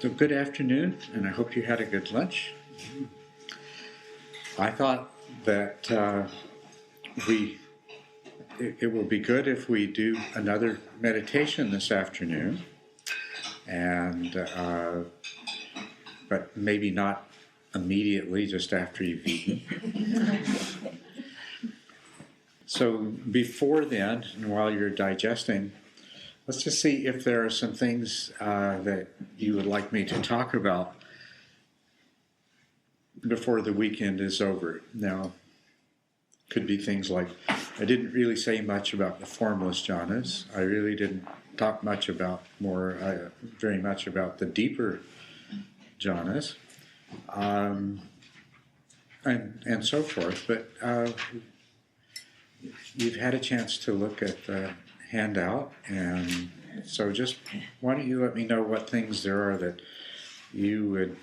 So good afternoon, and I hope you had a good lunch. I thought that it will be good if we do another meditation this afternoon, and but maybe not immediately, just after you've eaten. So before then, and while you're digesting, let's just see if there are some things that you would like me to talk about before the weekend is over. Now, could be things like, I didn't really say much about the formless jhanas. I really didn't talk much about very much about the deeper jhanas, and so forth. But you've had a chance to look at the handout, and so just why don't you let me know what things there are that you would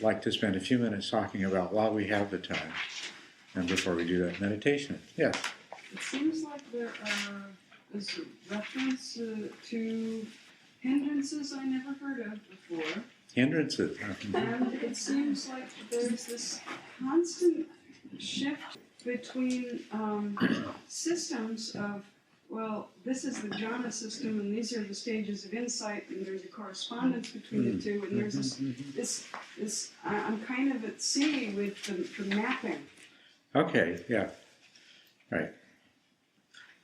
like to spend a few minutes talking about while we have the time and before we do that meditation. Yes? It seems like there's a reference to hindrances I never heard of before. Hindrances. And it seems like there's this constant shift between systems of, well, this is the jhana system, and these are the stages of insight, and there's a correspondence between the two, and there's this I'm kind of at sea with the mapping. Okay, yeah, right.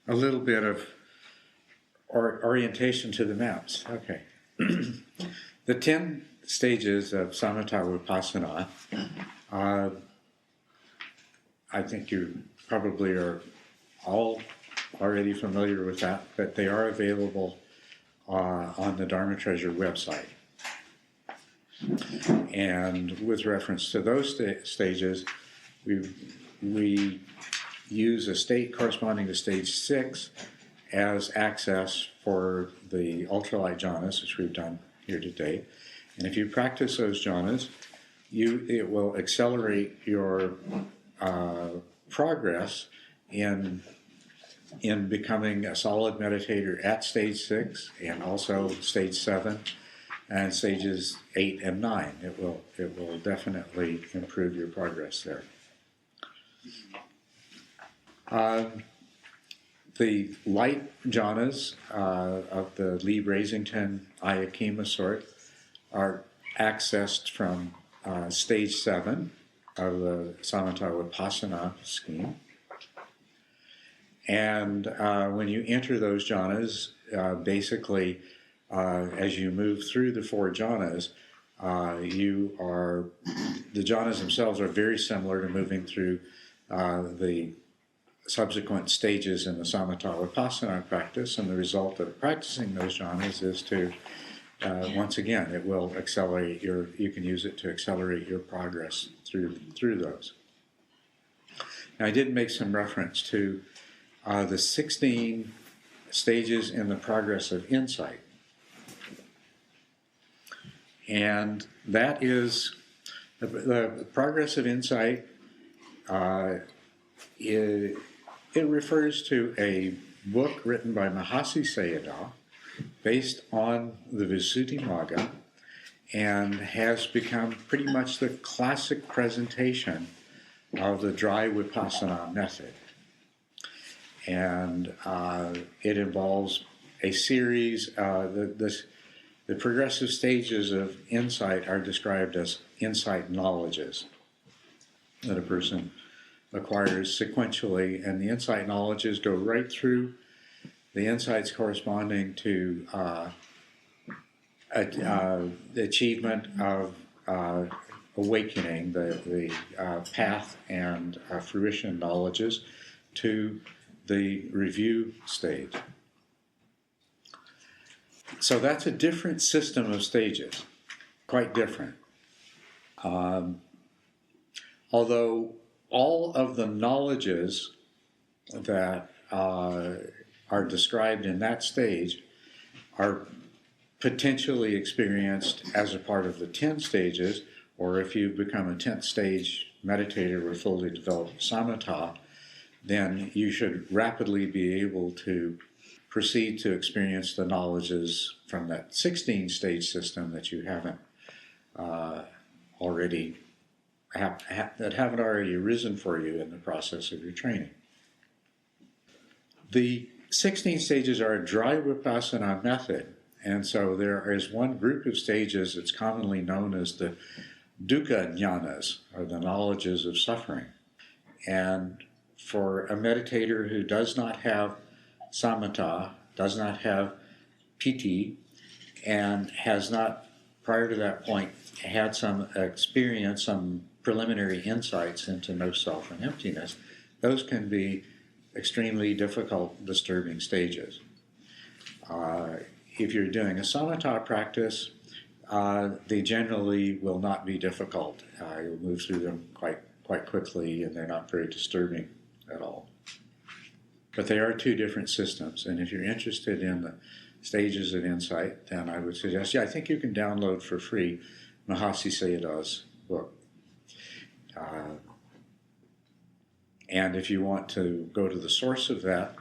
A little bit of orientation to the maps. Okay. The 10 stages of samatha vipassana, I think you probably are all already familiar with that, but they are available on the Dharma Treasure website. And with reference to those stages, we use a state corresponding to stage 6 as access for the ultralight jhanas, which we've done here today. And if you practice those jhanas, it will accelerate your progress in becoming a solid meditator at stage 6 and also stage 7 and stages 8 and 9. It will definitely improve your progress there. The light jhanas of the Lee Brasington Ayakima sort are accessed from stage 7 of the samatha vipassana scheme. And when you enter those jhanas, basically, as you move through the 4 jhanas, the jhanas themselves are very similar to moving through the subsequent stages in the samatha vipassana practice, and the result of practicing those jhanas is to, once again, it will accelerate you can use it to accelerate your progress through those. Now, I did make some reference to the 16 stages in the progress of insight. And that is, the progress of insight, it refers to a book written by Mahasi Sayadaw based on the Visuddhimagga, and has become pretty much the classic presentation of the dry vipassana method. And it involves a series, the progressive stages of insight are described as insight knowledges that a person acquires sequentially, and the insight knowledges go right through the insights corresponding to the achievement of awakening, the path and fruition knowledges, to the review stage. So that's a different system of stages, quite different. Although all of the knowledges that are described in that stage are potentially experienced as a part of the 10 stages, or if you become a 10th stage meditator with fully developed samatha, then you should rapidly be able to proceed to experience the knowledges from that 16-stage system that you haven't already that haven't already arisen for you in the process of your training. The 16 stages are a dry vipassana method, and so there is one group of stages that's commonly known as the dukkha jhanas, or the knowledges of suffering. And for a meditator who does not have samatha, does not have piti, and has not, prior to that point, had some experience, some preliminary insights into no self and emptiness, those can be extremely difficult, disturbing stages. If you're doing a samatha practice, they generally will not be difficult. You'll move through them quite quickly, and they're not very disturbing at all. But they are two different systems, and if you're interested in the stages of insight, then I would suggest, I think you can download for free Mahasi Sayadaw's book. And if you want to go to the source of that,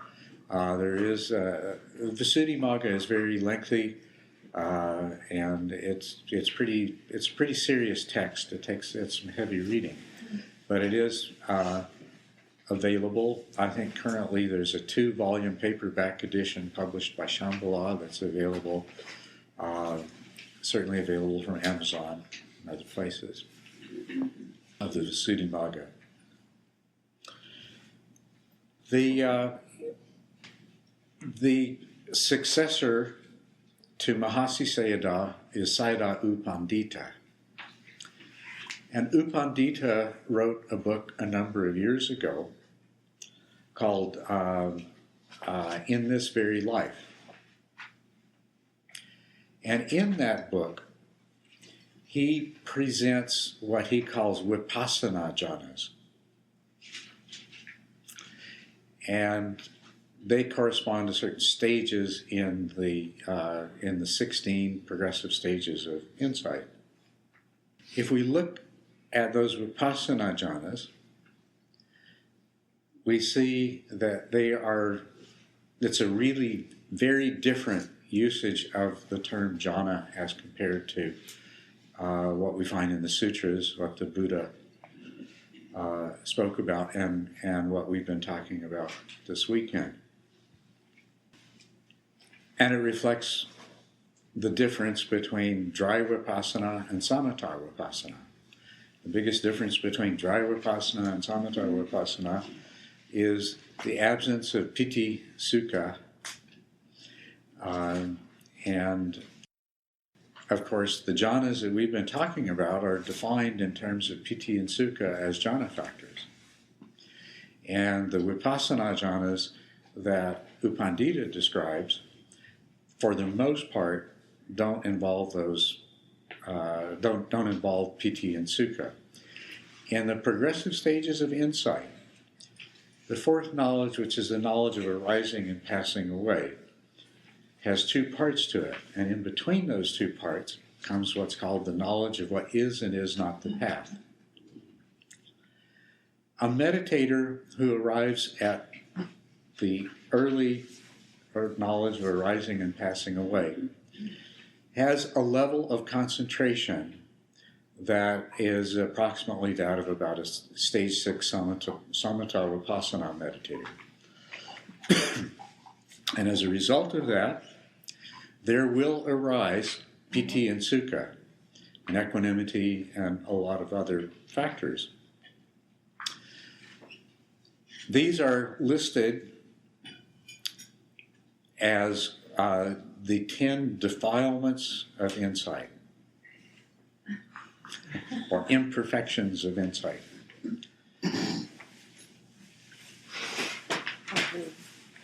there is Visuddhimagga is very lengthy, and it's pretty serious text. It's some heavy reading, but it is available. I think currently there's a 2-volume paperback edition published by Shambhala that's available, certainly available from Amazon and other places, of the Visuddhimagga. The successor to Mahasi Sayadaw is Sayadaw U Pandita. And U Pandita wrote a book a number of years ago called In This Very Life. And in that book, he presents what he calls vipassana jhanas. And they correspond to certain stages in the 16 progressive stages of insight. If we look at those vipassana jhanas, we see that it's a really very different usage of the term jhana as compared to what we find in the sutras, what the Buddha spoke about, and what we've been talking about this weekend. And it reflects the difference between dry vipassana and samatha vipassana. The biggest difference between dry vipassana and samatha vipassana is the absence of piti sukha, and of course the jhanas that we've been talking about are defined in terms of piti and sukha as jhana factors. And the vipassana jhanas that U Pandita describes, for the most part, don't involve those, don't involve piti and sukha. In the progressive stages of insight, the fourth knowledge, which is the knowledge of arising and passing away, has 2 parts to it. And in between those 2 parts comes what's called the knowledge of what is and is not the path. A meditator who arrives at the early knowledge of arising and passing away has a level of concentration that is approximately that of about a stage 6 samatha vipassana meditator. And as a result of that, there will arise piti and sukha, and equanimity, and a lot of other factors. These are listed as the 10 defilements of insight, or imperfections of insight.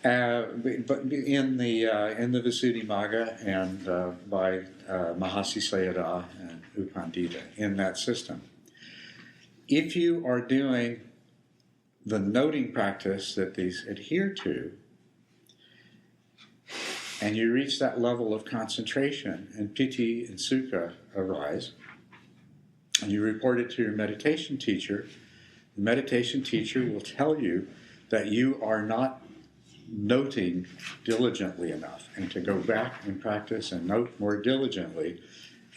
But in the Visuddhimagga and by Mahasi Sayadaw and U Pandita, in that system, if you are doing the noting practice that these adhere to, and you reach that level of concentration, and piti and sukha arise, and you report it to your meditation teacher, the meditation teacher will tell you that you are not noting diligently enough, and to go back and practice and note more diligently,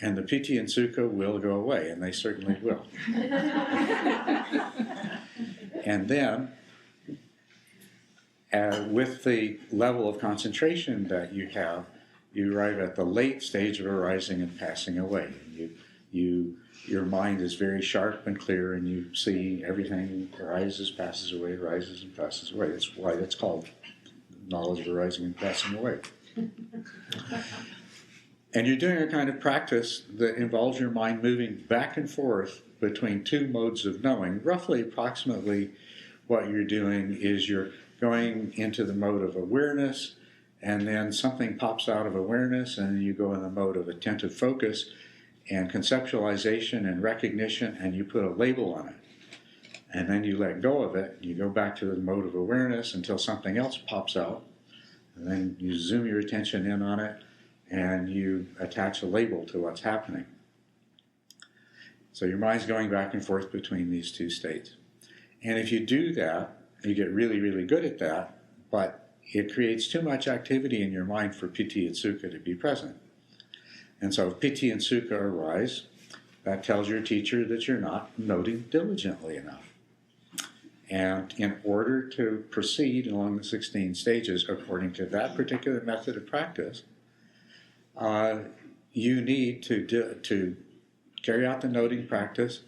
and the piti and sukha will go away, and they certainly will. And then, with the level of concentration that you have, you arrive at the late stage of arising and passing away. Your mind is very sharp and clear, and you see everything arises, passes away, arises and passes away. That's why it's called knowledge of arising and passing away. And you're doing a kind of practice that involves your mind moving back and forth between two modes of knowing. Roughly, approximately, what you're doing is you're going into the mode of awareness, and then something pops out of awareness, and you go in the mode of attentive focus and conceptualization and recognition, and you put a label on it. And then you let go of it, you go back to the mode of awareness until something else pops out, and then you zoom your attention in on it, and you attach a label to what's happening. So your mind's going back and forth between these two states. And if you do that, you get really, really good at that, but it creates too much activity in your mind for piti and sukha to be present. And so if piti and sukha arise, that tells your teacher that you're not noting diligently enough. And in order to proceed along the 16 stages according to that particular method of practice, you need to carry out the noting practice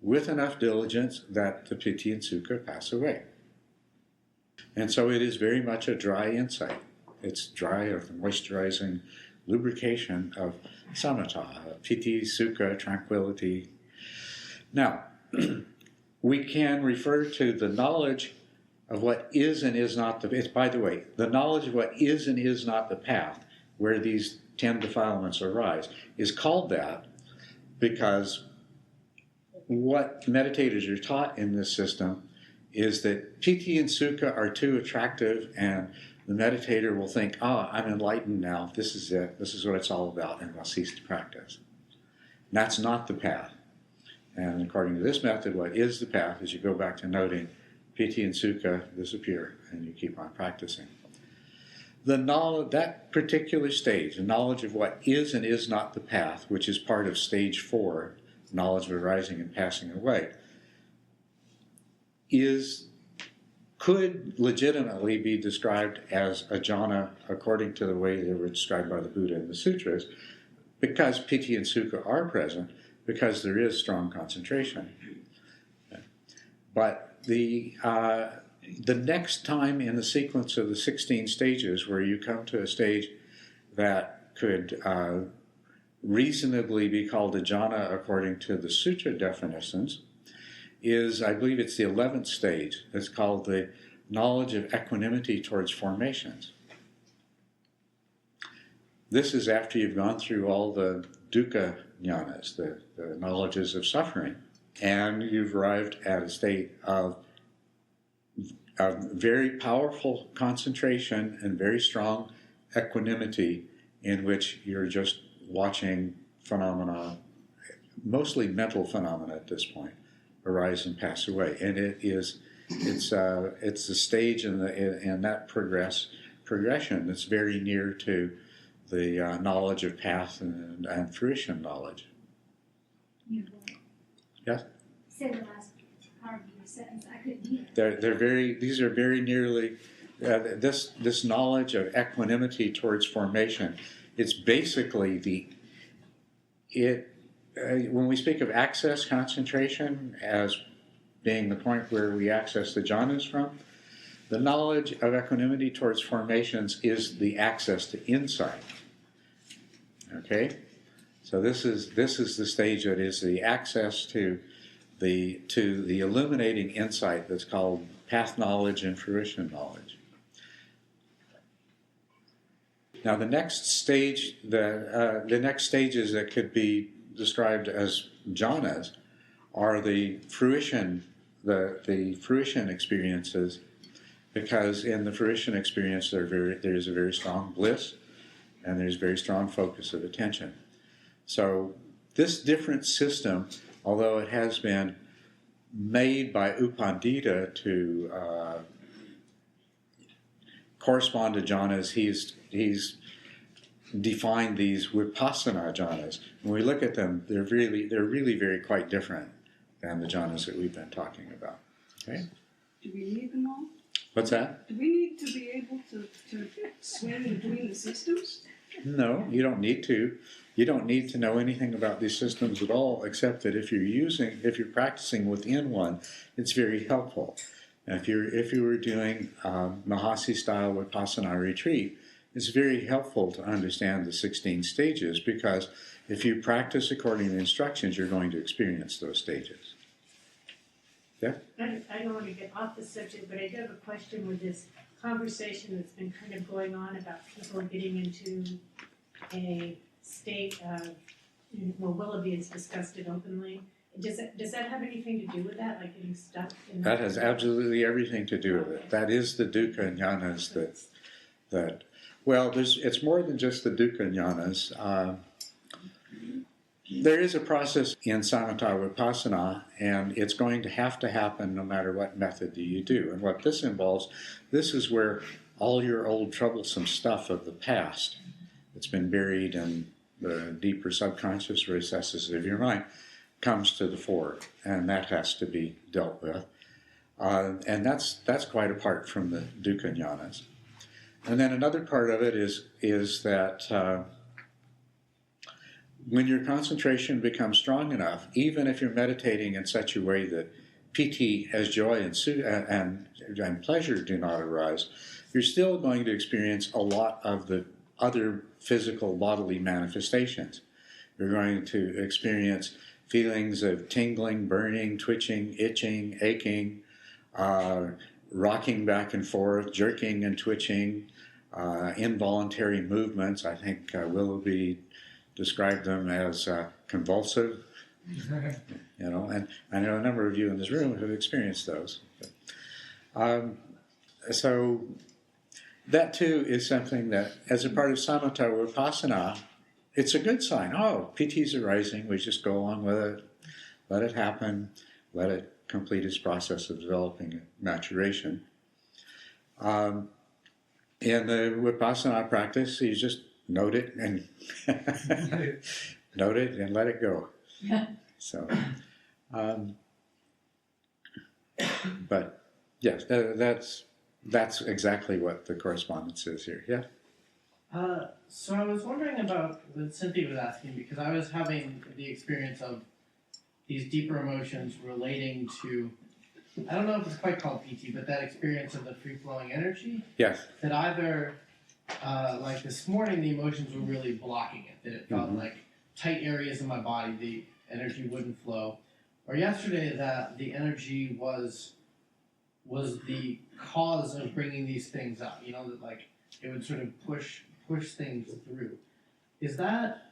with enough diligence that the piti and sukha pass away. And so it is very much a dry insight. It's dry, or the moisturizing lubrication of samatha, piti, sukha, tranquility. Now, we can refer to the knowledge of what is and is not by the way, the knowledge of what is and is not the path, where these 10 defilements arise, is called that because what meditators are taught in this system is that piti and sukha are too attractive, and the meditator will think, I'm enlightened now, this is it, this is what it's all about, and they'll cease to practice. And that's not the path. And according to this method, what is the path is you go back to noting piti and sukha disappear, and you keep on practicing. The knowledge, that particular stage, the knowledge of what is and is not the path, which is part of stage 4, knowledge of arising and passing away, could legitimately be described as a jhana according to the way they were described by the Buddha in the sutras, because piti and sukha are present, because there is strong concentration. But the next time in the sequence of the 16 stages where you come to a stage that could reasonably be called a jhana according to the sutra definitions is, I believe it's the 11th stage. It's called the knowledge of equanimity towards formations. This is after you've gone through all the dukkha jhanas, the knowledges of suffering, and you've arrived at a state of very powerful concentration and very strong equanimity in which you're just watching phenomena, mostly mental phenomena at this point, arise and pass away. And it's the stage in that progression that's very near to the knowledge of path and fruition knowledge. Yes? Say the last part of your sentence. I couldn't hear. These are very nearly this knowledge of equanimity towards formation. It's basically when we speak of access concentration as being the point where we access the jhanas from, the knowledge of equanimity towards formations is the access to insight. Okay, so this is the stage that is the access to the illuminating insight that's called path knowledge and fruition knowledge. Now, the next stage, the next stages that could be described as jhanas are the fruition experiences, because in the fruition experience there is a very strong bliss, and there's very strong focus of attention. So this different system, although it has been made by U Pandita to correspond to jhanas. He's defined these vipassana jhanas. When we look at them, they're really very quite different than the jhanas that we've been talking about. Okay? Do we need them all? What's that? Do we need to be able to swim between the systems? No, you don't need to. You don't need to know anything about these systems at all, except that if you're practicing within one, it's very helpful. And if you were doing Mahasi style Vipassana retreat, it's very helpful to understand the 16 stages, because if you practice according to the instructions, you're going to experience those stages. Yeah? I don't want to get off the subject, but I do have a question with this conversation that's been kind of going on about people getting into a state of, well, Willoughby has discussed it openly. Does that have anything to do with that, like getting stuck in That has absolutely everything to do with it. That is the dukkha and jhanas that well, it's more than just the dukkha and jhanas. There is a process in samatha vipassana, and it's going to happen no matter what method you do. And what this involves, this is where all your old troublesome stuff of the past that's been buried in the deeper subconscious recesses of your mind comes to the fore, and that has to be dealt with. And that's quite apart from the dukkha jhanas. And then another part of it is that when your concentration becomes strong enough, even if you're meditating in such a way that piti as joy and pleasure do not arise, you're still going to experience a lot of the other physical bodily manifestations. You're going to experience feelings of tingling, burning, twitching, itching, aching, rocking back and forth, jerking and twitching, involuntary movements. I think Willoughby described them as convulsive, and I know a number of you in this room have experienced those. So that too is something that, as a part of samatha vipassana, it's a good sign. Oh, PT's arising, we just go along with it, let it happen, let it complete its process of developing maturation. In the vipassana practice, you just note it and note it and let it go. So, but yes, that's exactly what the correspondence is here. Yeah. So I was wondering about what Cynthia was asking, because I was having the experience of these deeper emotions relating to, I don't know if it's quite called PT, but that experience of the free-flowing energy. Yes. That either, like this morning, the emotions were really blocking it, that it felt like tight areas in my body, the energy wouldn't flow. Or yesterday, that the energy was the cause of bringing these things up, that like it would sort of push things through. Is that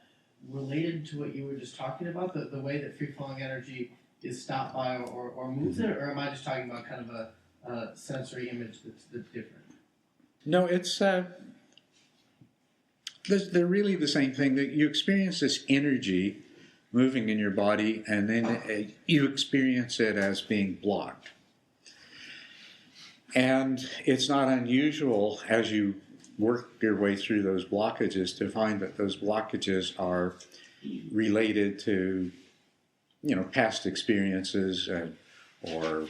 related to what you were just talking about, the way that free-flowing energy is stopped by or moves it, or am I just talking about kind of a sensory image that's different? No, it's they're really the same thing. That you experience this energy moving in your body, and then you experience it as being blocked. And it's not unusual as you work your way through those blockages to find that those blockages are related to, past experiences or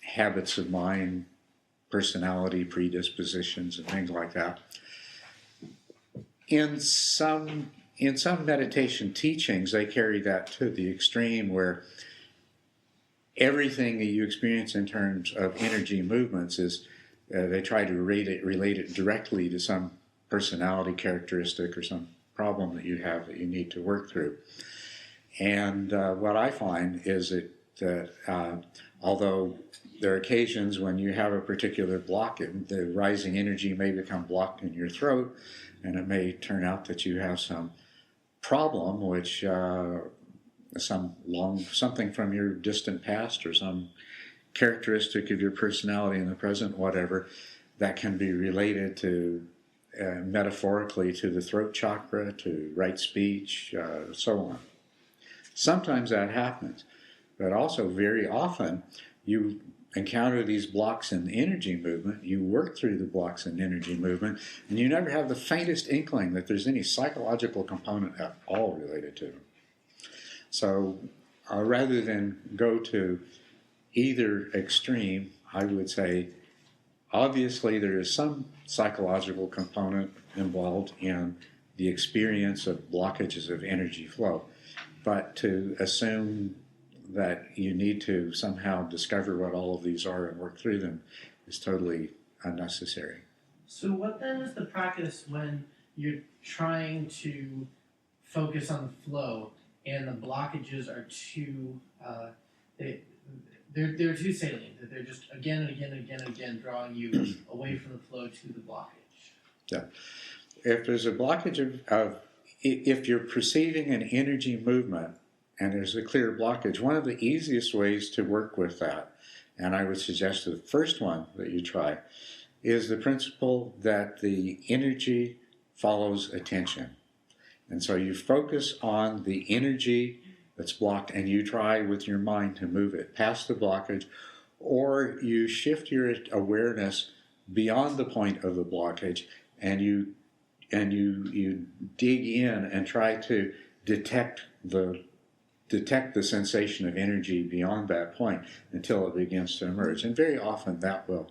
habits of mind, personality, predispositions, and things like that. In some meditation teachings, they carry that to the extreme where everything that you experience in terms of energy movements is they try to relate it directly to some personality characteristic or some problem that you have that you need to work through. And what I find is that although there are occasions when you have a particular block, the rising energy may become blocked in your throat, and it may turn out that you have some problem, which something from your distant past or some characteristic of your personality in the present, whatever, that can be related to metaphorically to the throat chakra, to right speech, so on. Sometimes that happens, but also very often you encounter these blocks in energy movement, you work through the blocks in energy movement, and you never have the faintest inkling that there's any psychological component at all related to them. So rather than go to either extreme, I would say obviously there is some psychological component involved in the experience of blockages of energy flow, but to assume that you need to somehow discover what all of these are and work through them is totally unnecessary. So what then is the practice when you're trying to focus on the flow and the blockages are too they're too salient, that they're just again and again and again and again drawing you away from the flow to the blockage? Yeah. If there's a blockage if you're perceiving an energy movement and there's a clear blockage, one of the easiest ways to work with that, and I would suggest the first one that you try, is the principle that the energy follows attention. And so you focus on the energy that's blocked and you try with your mind to move it past the blockage, or you shift your awareness beyond the point of the blockage and you dig in and try to detect the sensation of energy beyond that point until it begins to emerge. And very often that will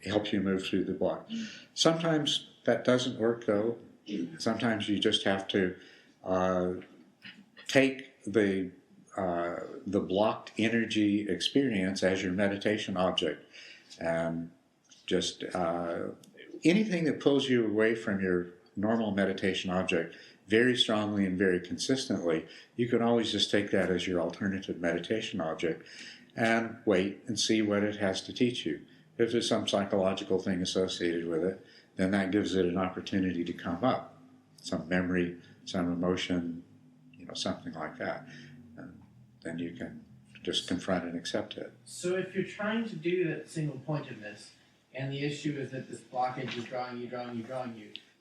help you move through the block. Sometimes that doesn't work though. Sometimes you just have to take the blocked energy experience as your meditation object, and just anything that pulls you away from your normal meditation object very strongly and very consistently, you can always just take that as your alternative meditation object and wait and see what it has to teach you. If there's some psychological thing associated with it, then that gives it an opportunity to come up. Some memory, some emotion, something like that. And then you can just confront and accept it. So if you're trying to do that single pointedness, and the issue is that this blockage is drawing you,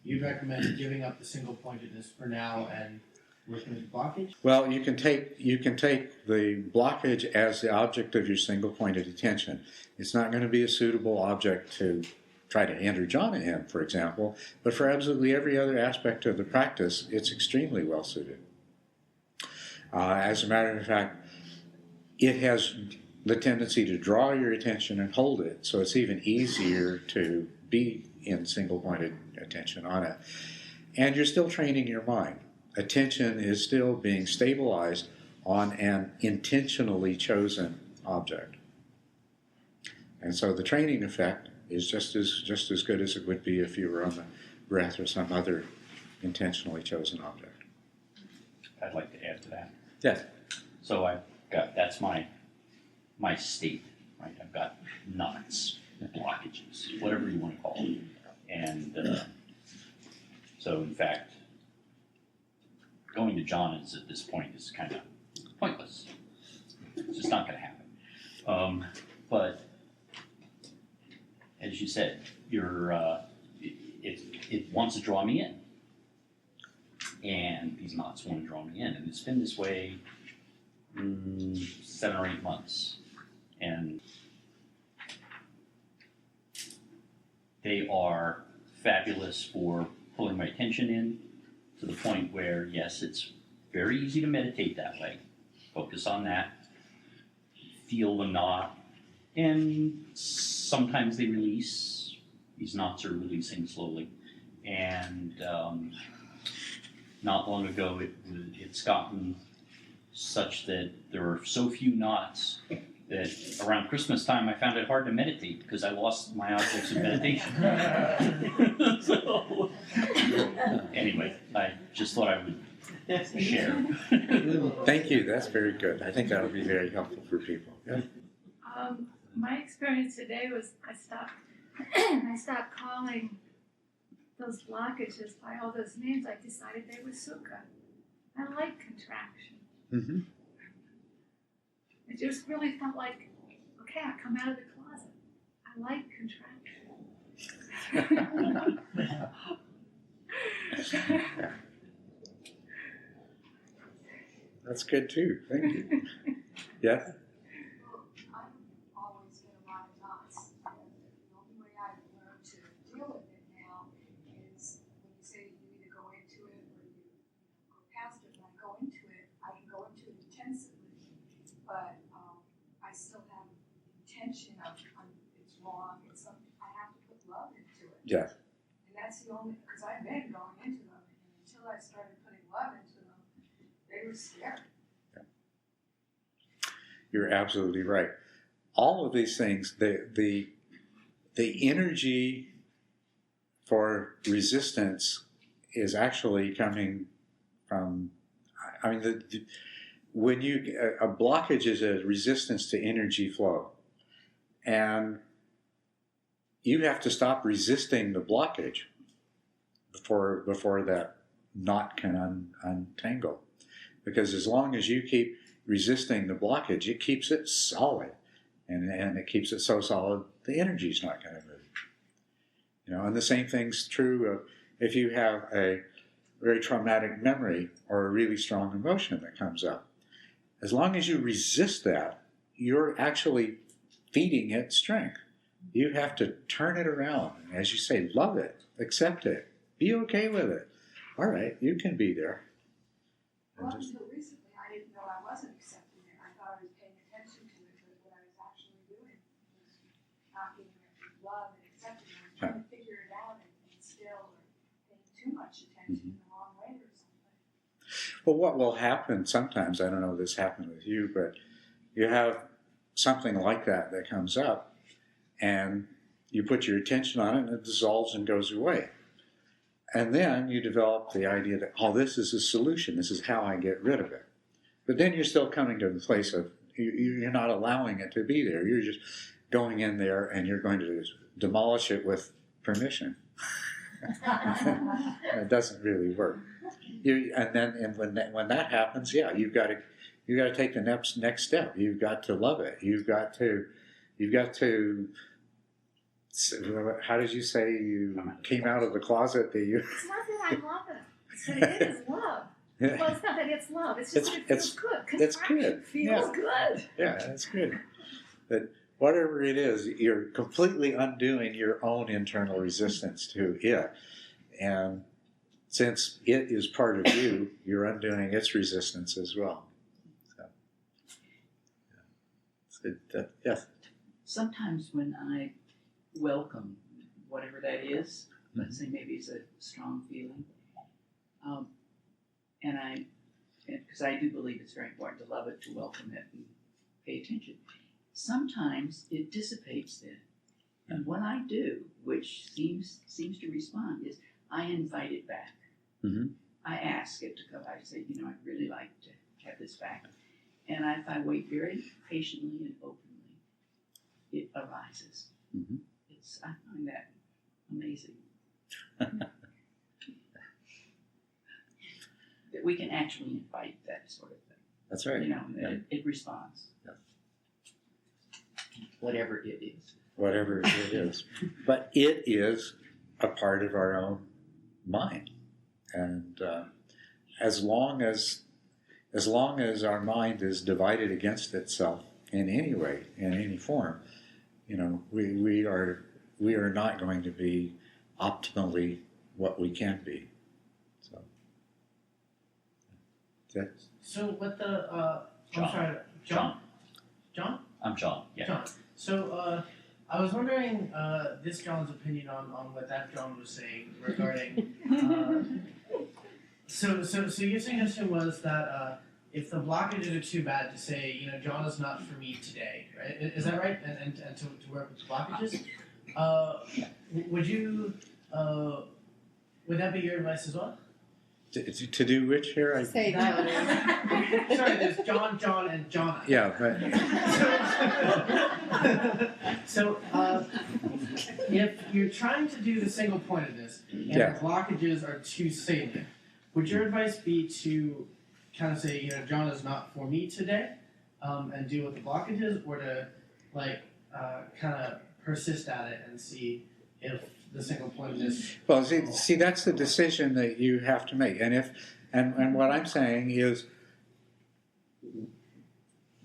you'd recommend giving up the single pointedness for now and working with the blockage? Well, you can take the blockage as the object of your single pointed attention. It's not going to be a suitable object to try to enter jhana in, for example, but for absolutely every other aspect of the practice, it's extremely well suited. As a matter of fact, it has the tendency to draw your attention and hold it, so it's even easier to be in single-pointed attention on it. And you're still training your mind. Attention is still being stabilized on an intentionally chosen object. And so the training effect is just as good as it would be if you were on the breath or some other intentionally chosen object. I'd like to add to that. Yes. So that's my state, right? I've got knots, blockages, whatever you want to call them. And so in fact, going to jhanas at this point is kind of pointless. It's just not going to happen. But as you said, it wants to draw me in. And these knots want to draw me in. And it's been this way 7 or 8 months. And they are fabulous for pulling my attention in to the point where, yes, it's very easy to meditate that way. Focus on that. Feel the knot. And sometimes they release. These knots are releasing slowly. And not long ago, it's gotten such that there are so few knots that around Christmas time I found it hard to meditate because I lost my objects of meditation. So, anyway, I just thought I would share. Thank you. That's very good. I think that'll be very helpful for people. Yeah. My experience today was I stopped calling those blockages by all those names. I decided they were sukha. I like contraction. Mm-hmm. It just really felt like, okay, I come out of the closet. I like contraction. That's good too. Thank you. Yeah. intensively, but I still have intention of it's wrong. It's something I have to put love into it. Yeah. And that's the only, because I've been going into them, and until I started putting love into them, they were scary. You're absolutely right. All of these things, the energy for resistance is actually coming from, I mean, when a blockage is a resistance to energy flow. And you have to stop resisting the blockage before that knot can untangle. Because as long as you keep resisting the blockage, it keeps it solid. And it keeps it so solid, the energy's not going to move. You know, and the same thing's true of if you have a very traumatic memory or a really strong emotion that comes up. As long as you resist that, you're actually feeding it strength. You have to turn it around. And as you say, love it, accept it, be okay with it. All right, you can be there. Well, until recently, I didn't know I wasn't accepting it. I thought I was paying attention to it, but what I was actually doing was not giving it love and accepting it. I was trying to figure it out and still paying too much attention in the wrong way or something. Well, what will happen sometimes, I don't know if this happened with you, but you have something like that comes up and you put your attention on it and it dissolves and goes away. And then you develop the idea that, oh, this is a solution. This is how I get rid of it. But then you're still coming to the place of, you're not allowing it to be there. You're just going in there and you're going to demolish it with permission. It doesn't really work. When that happens, yeah, you've got to take the next step. You've got to love it. You've got to. How did you say you came out of the closet? It's not that I love it. It's that it is love. Well, it's not that it's love. It's just that it feels good. It's good. Feels good. Yeah, that's good. But whatever it is, you're completely undoing your own internal resistance to it. And since it is part of you, you're undoing its resistance as well. So, yes. Sometimes when I welcome whatever that is, let's say maybe it's a strong feeling, and because I do believe it's very important to love it, to welcome it, and pay attention. Sometimes it dissipates then, and what I do, which seems to respond, is I invite it back. Mm-hmm. I ask it to come back. I say, I'd really like to have this back, and if I wait very patiently and openly, it arises. Mm-hmm. I find that amazing. That we can actually invite that sort of thing. That's right. Yeah. It responds. Yeah. Whatever it is. Whatever it is. But it is a part of our own mind. And as long as our mind is divided against itself in any way, in any form, we are not going to be optimally what we can be. So with the John. I'm sorry, John? I'm John, yeah. John. So I was wondering this John's opinion on what that John was saying regarding so your suggestion was that if the blockages are too bad, to say, John is not for me today, right? Is that right? And to work with the blockages? Would that be your advice as well? To do which here? Say that. Sorry, there's John, and Jhana. Yeah, but So if you're trying to do the single pointedness and the blockages are too salient, would your advice be to kind of say, John is not for me today, and deal with the blockages, or to kind of persist at it and see if the single pointedness? Well, see, that's the decision that you have to make. And what I'm saying is,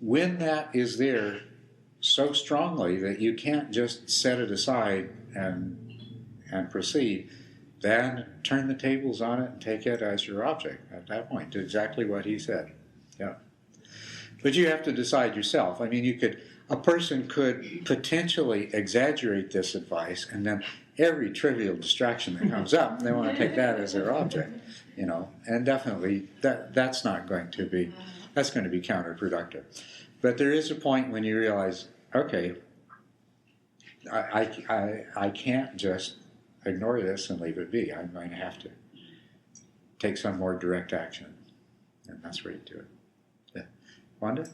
when that is there so strongly that you can't just set it aside and proceed, then turn the tables on it and take it as your object at that point. Do exactly what he said. Yeah. But you have to decide yourself. I mean, a person could potentially exaggerate this advice, and then every trivial distraction that comes up, they want to take that as their object, and definitely that's going to be counterproductive. But there is a point when you realize, okay, I can't just ignore this and leave it be. I'm going to have to take some more direct action, and that's where you do it. Yeah, Wanda?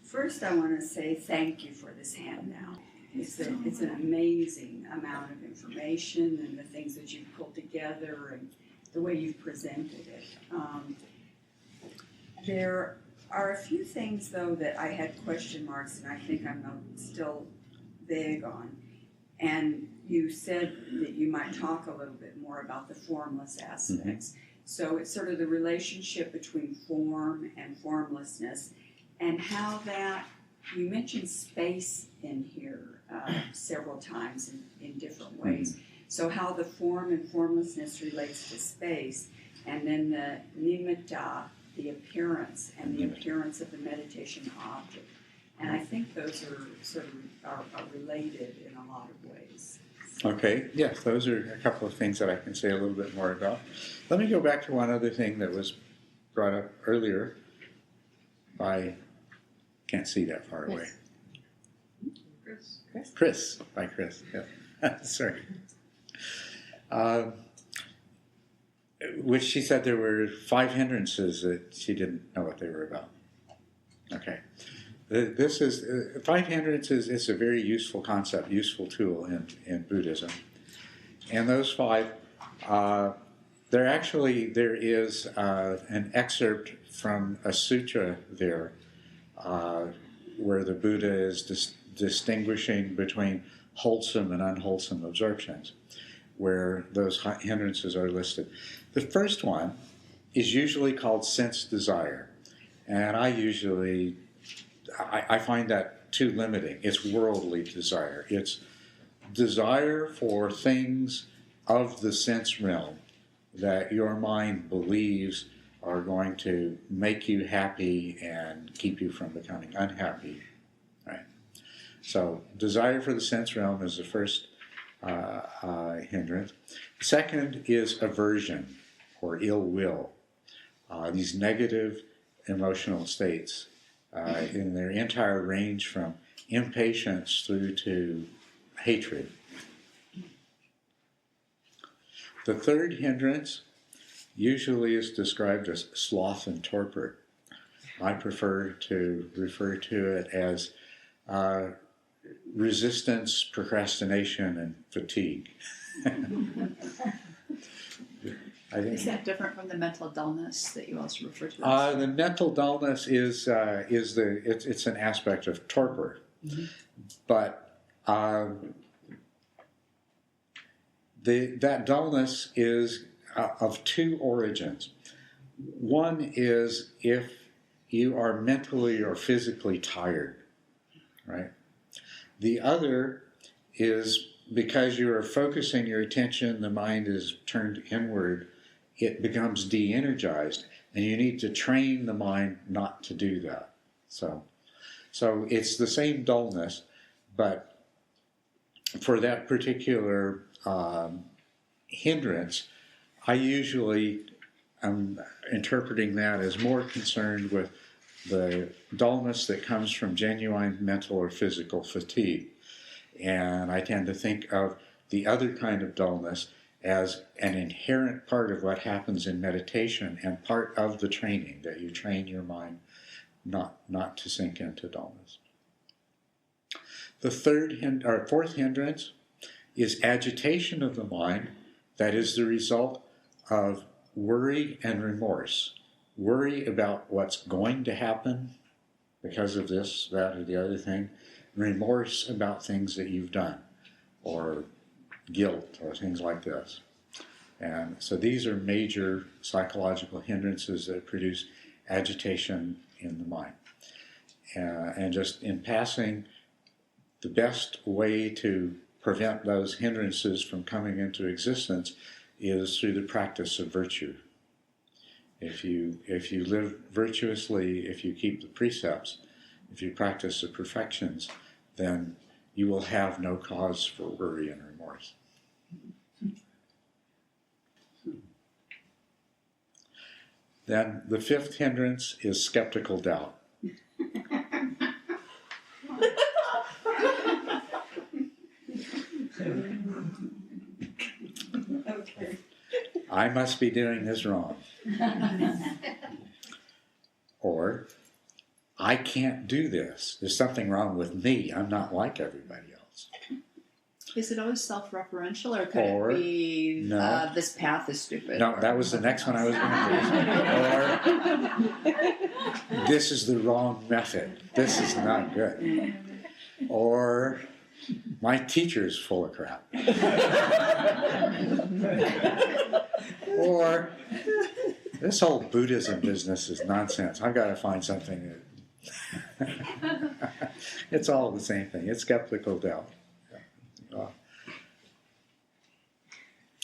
First, I want to say thank you for this handout. It's an amazing amount of information and the things that you've pulled together and the way you've presented it. There are a few things, though, that I had question marks and I think I'm still vague on. And you said that you might talk a little bit more about the formless aspects. Mm-hmm. So it's sort of the relationship between form and formlessness, and how that, you mentioned space in here several times in different ways. Mm-hmm. So how the form and formlessness relates to space, and then the nimitta, the appearance, and the appearance of the meditation object. And I think those are sort of are related in a lot of ways. Okay, yes, those are a couple of things that I can say a little bit more about. Let me go back to one other thing that was brought up earlier by, can't see that far away. Chris, by Chris, yeah. Sorry. Which she said there were 5 hindrances that she didn't know what they were about. Okay. This is 5 hindrances. It's a very useful concept, useful tool in Buddhism. And those 5, there is an excerpt from a sutra there where the Buddha is distinguishing between wholesome and unwholesome absorptions, where those hindrances are listed. The first one is usually called sense desire, and I find that too limiting. It's worldly desire. It's desire for things of the sense realm that your mind believes are going to make you happy and keep you from becoming unhappy. Right? So desire for the sense realm is the first hindrance. The second is aversion or ill will. These negative emotional states in their entire range from impatience through to hatred. The third hindrance usually is described as sloth and torpor. I prefer to refer to it as resistance, procrastination, and fatigue. Is that different from the mental dullness that you also refer to as? The mental dullness is it's an aspect of torpor, mm-hmm. But that dullness is of 2 origins. One is if you are mentally or physically tired, right? The other is because you are focusing your attention, the mind is turned inward, it becomes de-energized, and you need to train the mind not to do that. So it's the same dullness, but for that particular hindrance, I usually am interpreting that as more concerned with the dullness that comes from genuine mental or physical fatigue. And I tend to think of the other kind of dullness as an inherent part of what happens in meditation and part of the training, that you train your mind not to sink into dullness. The fourth hindrance is agitation of the mind that is the result of worry and remorse. Worry about what's going to happen because of this, that, or the other thing. Remorse about things that you've done, or guilt, or things like this. And so these are major psychological hindrances that produce agitation in the mind. And just in passing, the best way to prevent those hindrances from coming into existence is through the practice of virtue. If you live virtuously, if you keep the precepts, if you practice the perfections, then you will have no cause for worry and remorse. Then the fifth hindrance is skeptical doubt. Okay. I must be doing this wrong. Or, I can't do this. There's something wrong with me. I'm not like everybody else. Is it always self-referential, or could Or- it be no. this path is stupid? No, or that was the something next one I was else? going to do. Or, this is the wrong method. This is not good. Or, my teacher's full of crap. Or, this whole Buddhism business is nonsense. I've got to find something that... It's all the same thing. It's skeptical doubt.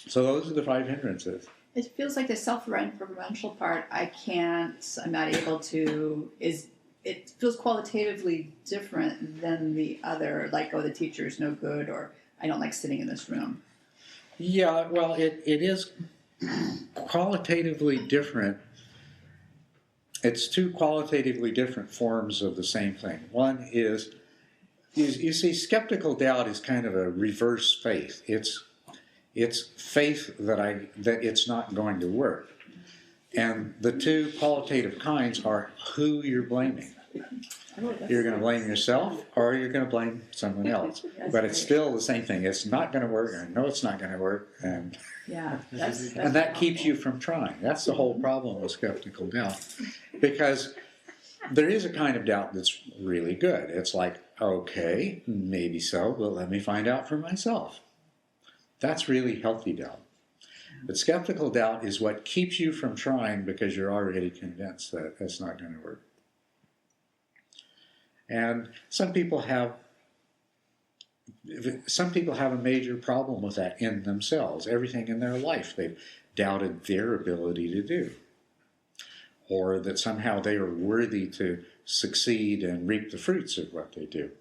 So those are the 5 hindrances. It feels like the self-referential part. I'm not able to. It feels qualitatively different than the other, like, oh, the teacher's no good, or I don't like sitting in this room. Yeah, well, it is qualitatively different. It's 2 qualitatively different forms of the same thing. One is, you see, skeptical doubt is kind of a reverse faith. It's faith that it's not going to work. And the 2 qualitative kinds are who you're blaming. You're going to blame yourself, or you're going to blame someone else. But it's still the same thing. It's not going to work. I know it's not going to work. And that keeps you from trying. That's the whole problem with skeptical doubt. Because there is a kind of doubt that's really good. It's like, okay, maybe so, but let me find out for myself. That's really healthy doubt. But skeptical doubt is what keeps you from trying because you're already convinced that it's not going to work. And some people have a major problem with that in themselves. Everything in their life they've doubted their ability to do. Or that somehow they are worthy to succeed and reap the fruits of what they do.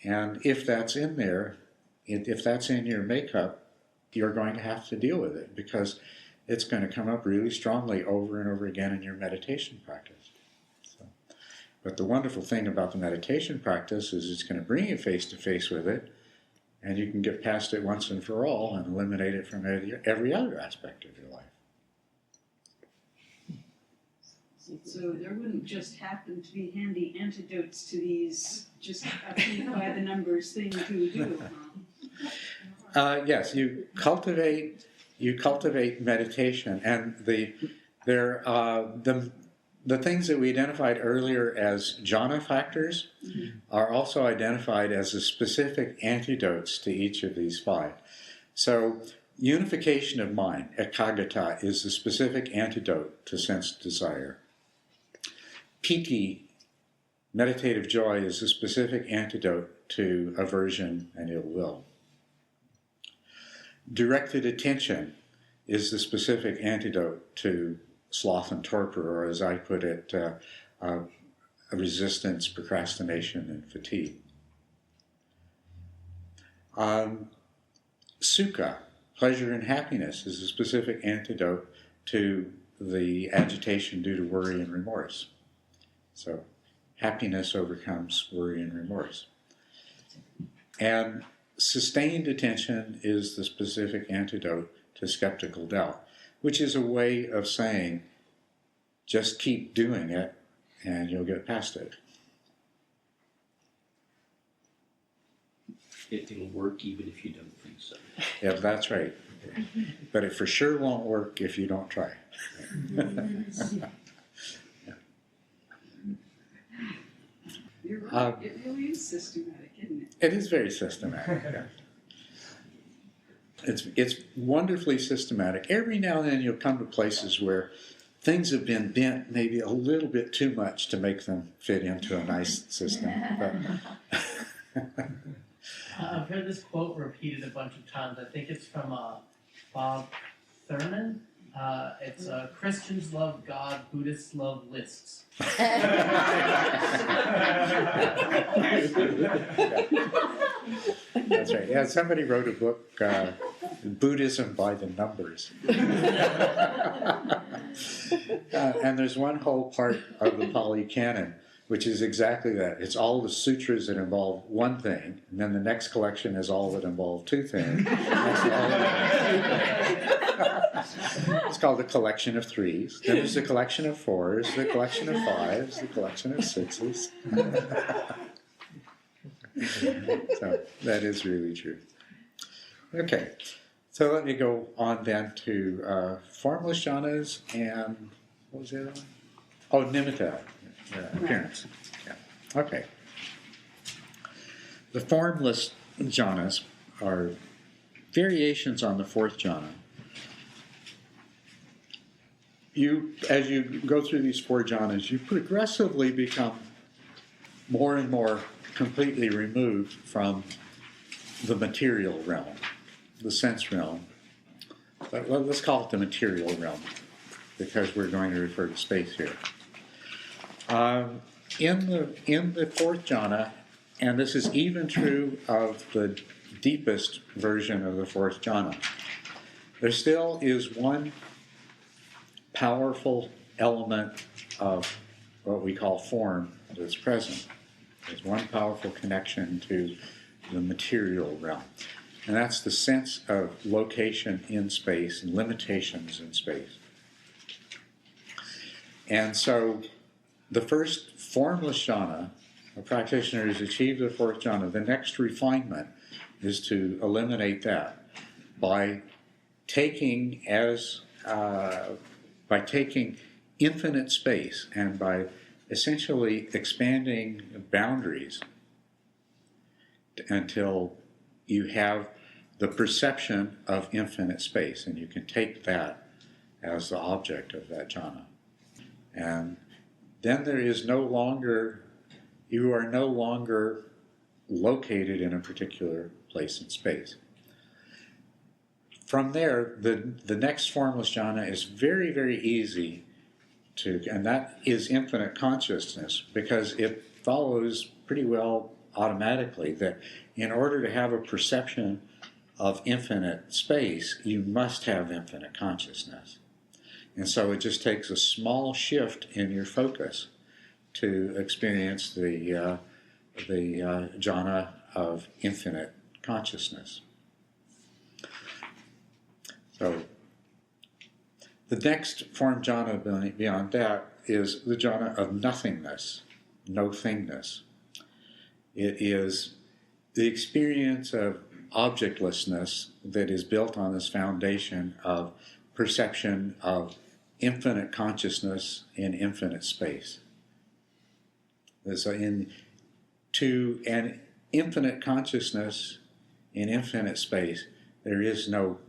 And if that's in there, if that's in your makeup, you're going to have to deal with it because it's going to come up really strongly over and over again in your meditation practice. But the wonderful thing about the meditation practice is it's going to bring you face to face with it, and you can get past it once and for all and eliminate it from every other aspect of your life. So there wouldn't just happen to be handy antidotes to these just by the numbers thing to do, huh? Yes, you cultivate meditation, and the things that we identified earlier as jhana factors are also identified as the specific antidotes to each of these 5. So unification of mind, ekaggata, is the specific antidote to sense desire. Piti, meditative joy, is the specific antidote to aversion and ill will. Directed attention is the specific antidote to sloth and torpor, or as I put it, resistance, procrastination, and fatigue. Sukha, pleasure and happiness, is a specific antidote to the agitation due to worry and remorse. So happiness overcomes worry and remorse. And sustained attention is the specific antidote to skeptical doubt, which is a way of saying, just keep doing it and you'll get past it. It'll work even if you don't think so. Yeah, that's right. But it for sure won't work if you don't try. You're right. It really is systematic, isn't it? It is very systematic. Yeah. It's wonderfully systematic. Every now and then you'll come to places where things have been bent maybe a little bit too much to make them fit into a nice system. But I've heard this quote repeated a bunch of times. I think it's from Bob Thurman. It's Christians love God, Buddhists love lists. That's right. Yeah, somebody wrote a book, Buddhism by the Numbers. And there's one whole part of the Pali Canon which is exactly that. It's all the sutras that involve one thing, and then the next collection is all that involve two things. It's called the collection of threes. Then there's the collection of fours, the collection of fives, the collection of sixes. So that is really true. Okay, so let me go on then to formless jhanas and what was the other one? Oh, nimitta, appearance. Yeah. Okay. The formless jhanas are variations on the fourth jhana. As you go through these four jhanas, you progressively become more and more completely removed from the material realm, the sense realm. But let's call it the material realm, because we're going to refer to space here. In the fourth jhana, and this is even true of the deepest version of the fourth jhana, there still is one powerful element of what we call form that's present. There's one powerful connection to the material realm, and that's the sense of location in space and limitations in space. And so the first formless jhana, a practitioner who's achieved the fourth jhana, the next refinement is to eliminate that by taking infinite space and by essentially expanding boundaries until you have the perception of infinite space, and you can take that as the object of that jhana. And then you are no longer located in a particular place in space. From there, the next formless jhana is very, very easy to, and that is infinite consciousness, because it follows pretty well automatically that in order to have a perception of infinite space, you must have infinite consciousness. And so it just takes a small shift in your focus to experience the jhana of infinite consciousness. So the next form jhana beyond that is the jhana of nothingness, no-thingness. It is the experience of objectlessness that is built on this foundation of perception of infinite consciousness in infinite space. So to an infinite consciousness in infinite space, there's no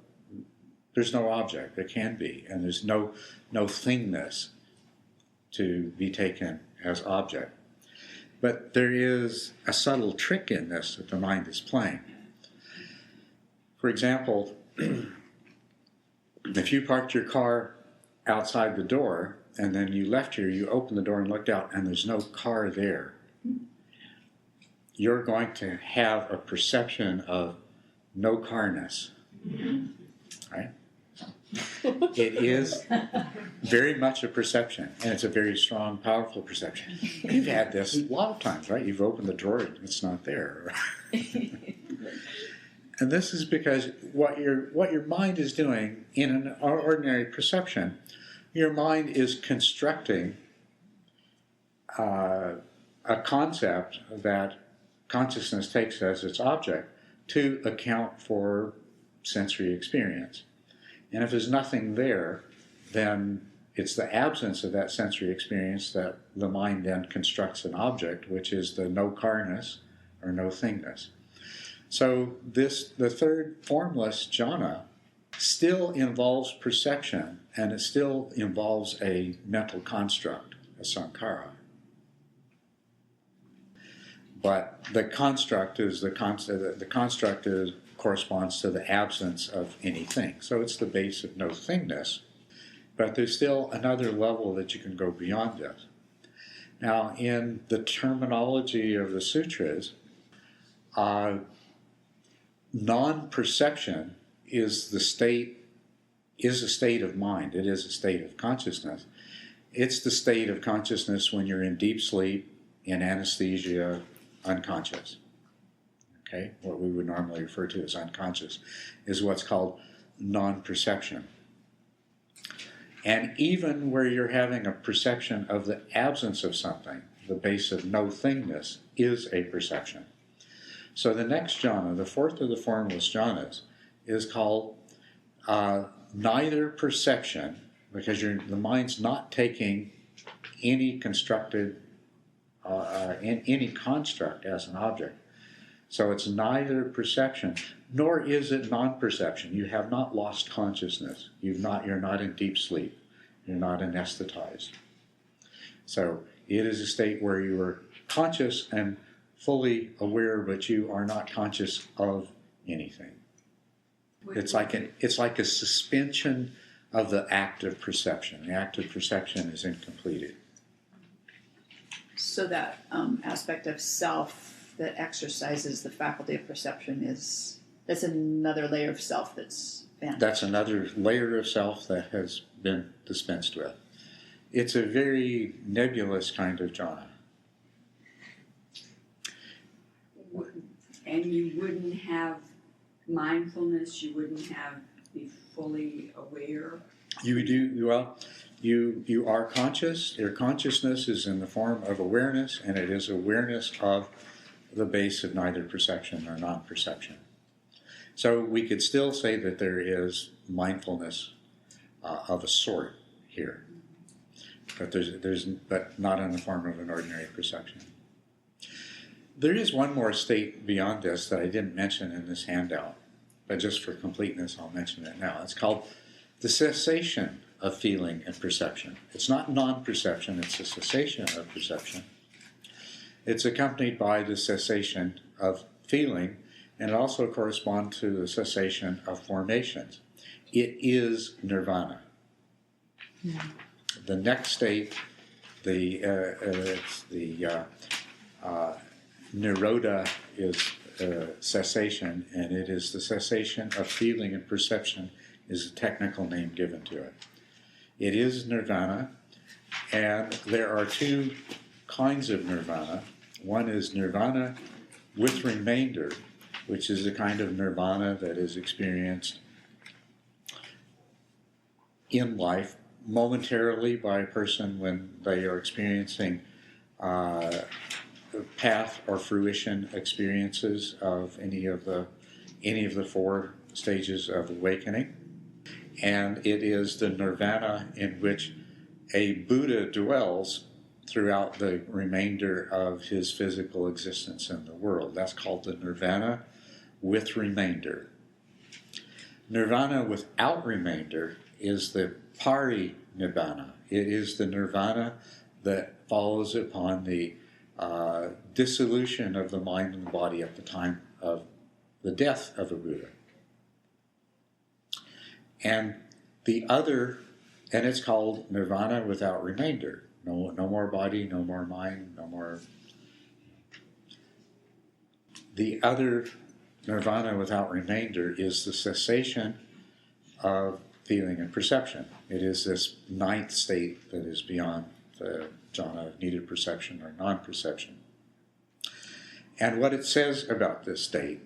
object. There can be, and there's no thingness to be taken as object. But there is a subtle trick in this that the mind is playing. For example, if you parked your car outside the door and then you left here, you opened the door and looked out and there's no car there, you're going to have a perception of no carness. Right? It is very much a perception, and it's a very strong, powerful perception. You've had this a lot of times, right? You've opened the drawer and it's not there. And this is because what your mind is doing in an ordinary perception, your mind is constructing a concept that consciousness takes as its object to account for sensory experience. And if there's nothing there, then it's the absence of that sensory experience that the mind then constructs an object, which is the no carness or no thingness. So the third formless jhana still involves perception, and it still involves a mental construct, a sankhara. But the construct corresponds to the absence of anything. So it's the base of no thingness. but there's still another level that you can go beyond this. Now, in the terminology of the sutras, non-perception is a state of mind. It is a state of consciousness. It's the state of consciousness when you're in deep sleep, in anesthesia, unconscious. Okay, what we would normally refer to as unconscious is what's called non-perception. And even where you're having a perception of the absence of something, the base of no-thingness is a perception. So the next jhana, the fourth of the formless jhanas, is called neither perception, because the mind's not taking any constructed, any construct as an object. So it's neither perception, nor is it non-perception. You have not lost consciousness. You're not in deep sleep. You're not anesthetized. So it is a state where you are conscious and fully aware, but you are not conscious of anything. It's like a suspension of the act of perception. The act of perception is incompleted. So that aspect of self that exercises the faculty of perception that's another layer of self that's vanished. That's another layer of self that has been dispensed with. It's a very nebulous kind of jhana. And you wouldn't have mindfulness, you wouldn't be fully aware. You are conscious. Your consciousness is in the form of awareness, and it is awareness of the base of neither perception or non-perception. So we could still say that there is mindfulness of a sort here, but but not in the form of an ordinary perception. There is one more state beyond this that I didn't mention in this handout, but just for completeness, I'll mention it now. It's called the cessation of feeling and perception. It's not non-perception, it's a cessation of perception. It's accompanied by the cessation of feeling, and it also corresponds to the cessation of formations. It is nirvana. The next state, nirodha is cessation, and it is the cessation of feeling and perception is a technical name given to it. It is nirvana, and there are two kinds of nirvana. One is nirvana with remainder, which is a kind of nirvana that is experienced in life momentarily by a person when they are experiencing path or fruition experiences of any of the four stages of awakening. And it is the nirvana in which a Buddha dwells throughout the remainder of his physical existence in the world. That's called the nirvana with remainder. Nirvana without remainder is the pari-nibbana. It is the nirvana that follows upon the dissolution of the mind and the body at the time of the death of a Buddha. And it's called nirvana without remainder. No more body, no more mind, no more. The other nirvana without remainder is the cessation of feeling and perception. It is this ninth state that is beyond the jhana of neither perception or non-perception. And what it says about this state,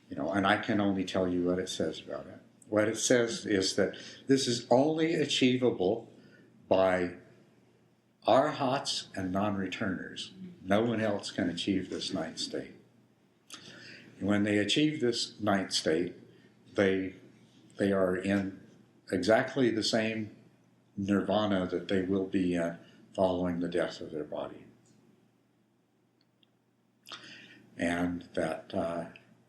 and I can only tell you what it says about it. What it says is that this is only achievable by arhats and non-returners. No one else can achieve this ninth state. And when they achieve this ninth state, they are in exactly the same nirvana that they will be in following the death of their body. And that,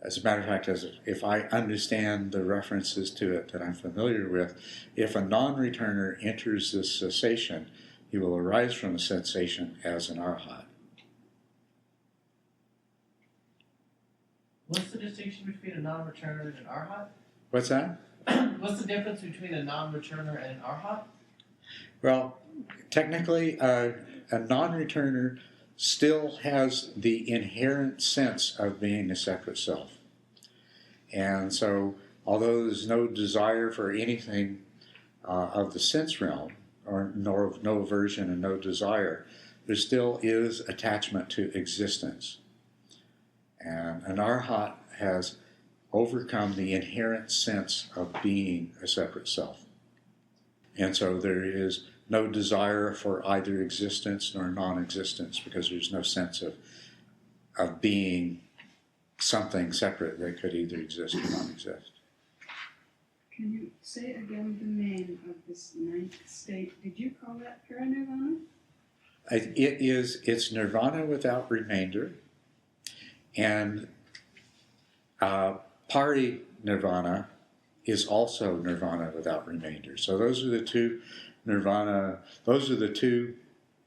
as a matter of fact, if I understand the references to it that I'm familiar with, if a non-returner enters this cessation, he will arise from the sensation as an arhat. What's the distinction between a non-returner and an arhat? What's that? What's the difference between a non-returner and an arhat? Well, technically, a non-returner still has the inherent sense of being a separate self. And so, although there's no desire for anything of the sense realm, or no aversion and no desire, there still is attachment to existence. And an arhat has overcome the inherent sense of being a separate self. And so there is no desire for either existence nor non-existence, because there's no sense of being something separate that could either exist or not exist. Can you say again the name of this ninth state? Did you call that paranirvana? It's nirvana without remainder, and pari nirvana is also nirvana without remainder. So those are the two nirvana. Those are the two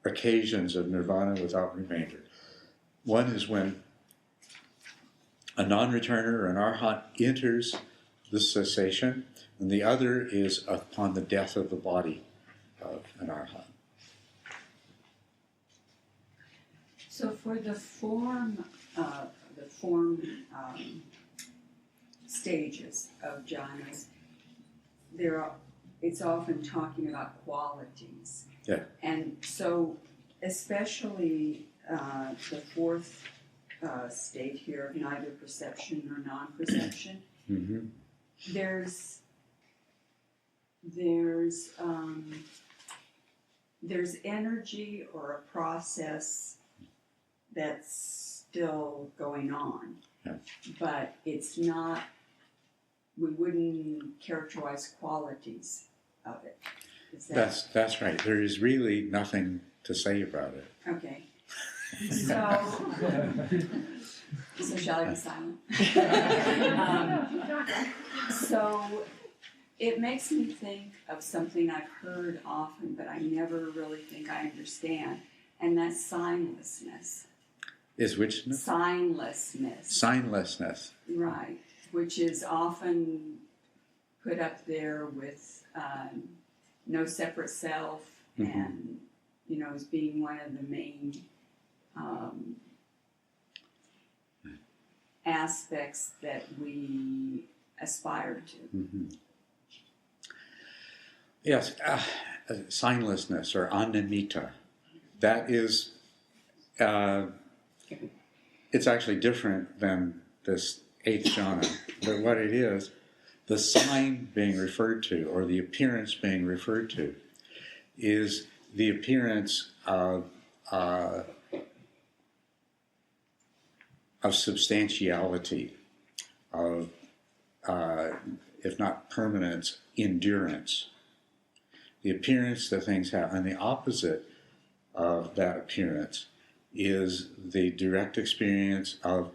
occasions of nirvana without remainder. One is when a non-returner or an arhat enters the cessation, and the other is upon the death of the body of an arhat. So for the form stages of jhanas, it's often talking about qualities. Yeah. And so, especially the fourth state here of neither perception nor non-perception, Mm-hmm. there's energy or a process that's still going on, Yeah. but it's not. We wouldn't characterize qualities of it. Is that That's right. There is really nothing to say about it. okay? So shall I be silent? So it makes me think of something I've heard often, but I never really think I understand, and that's signlessness. Is which? Signlessness. Signlessness. Right, which is often put up there with no separate self, Mm-hmm. and as being one of the main aspects that we aspire to. Mm-hmm. Yes, signlessness or anamita. That is, it's actually different than this eighth jhana. But what it is, the sign being referred to, or the appearance being referred to, is the appearance of substantiality, of, if not permanence, endurance. The appearance that things have, and the opposite of that appearance is the direct experience of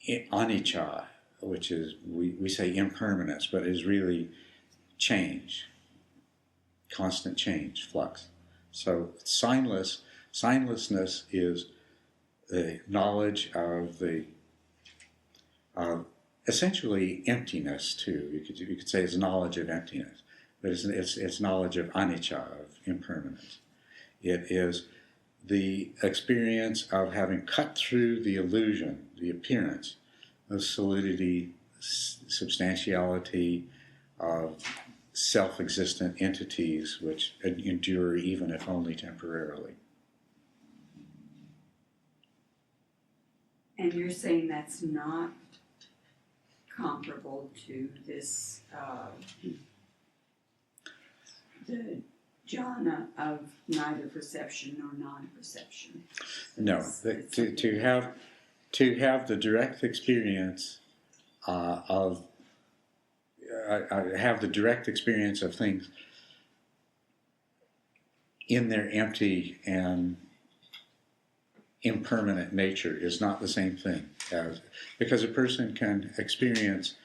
anicca, which is, we say impermanence, but is really change, constant change, flux. So signlessness is the knowledge of the essentially emptiness too. You could say it's knowledge of emptiness, but it's knowledge of anicca, of impermanence. It is the experience of having cut through the illusion, the appearance of solidity, substantiality, of self-existent entities which endure even if only temporarily. And you're saying that's not comparable to this, the jhana of neither perception nor non-perception. No, to have the direct experience of have the direct experience of things in their empty and impermanent nature is not the same thing as, because a person can experience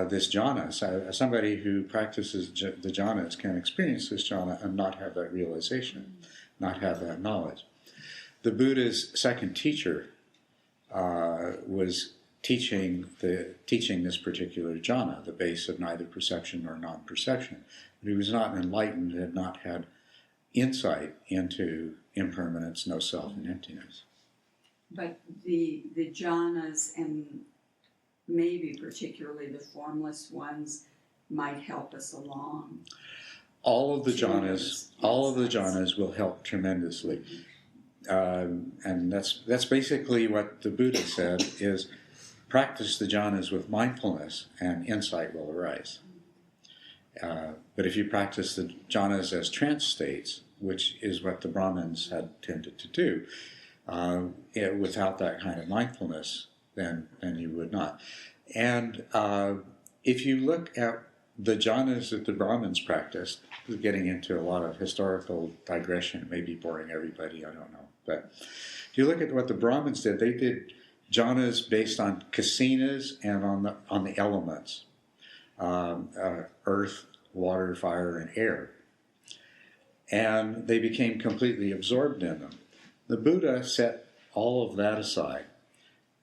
this jhana. So somebody who practices the jhanas can experience this jhana and not have that realization, not have that knowledge. The Buddha's second teacher was teaching this particular jhana, the base of neither perception nor non-perception. But he was not enlightened, had not had insight into impermanence, no self, and emptiness. But the jhanas, and maybe particularly the formless ones, might help us along. All of the jhanas will help tremendously. And that's basically what the Buddha said, is practice the jhanas with mindfulness and insight will arise. But if you practice the jhanas as trance states, which is what the Brahmins had tended to do, without that kind of mindfulness, then you would not. And if you look at the jhanas that the Brahmins practiced, getting into a lot of historical digression, it may be boring everybody, I don't know. But if you look at what the Brahmins did, they did jhanas based on kasinas and on the elements, earth, water, fire, and air. And they became completely absorbed in them. The Buddha set all of that aside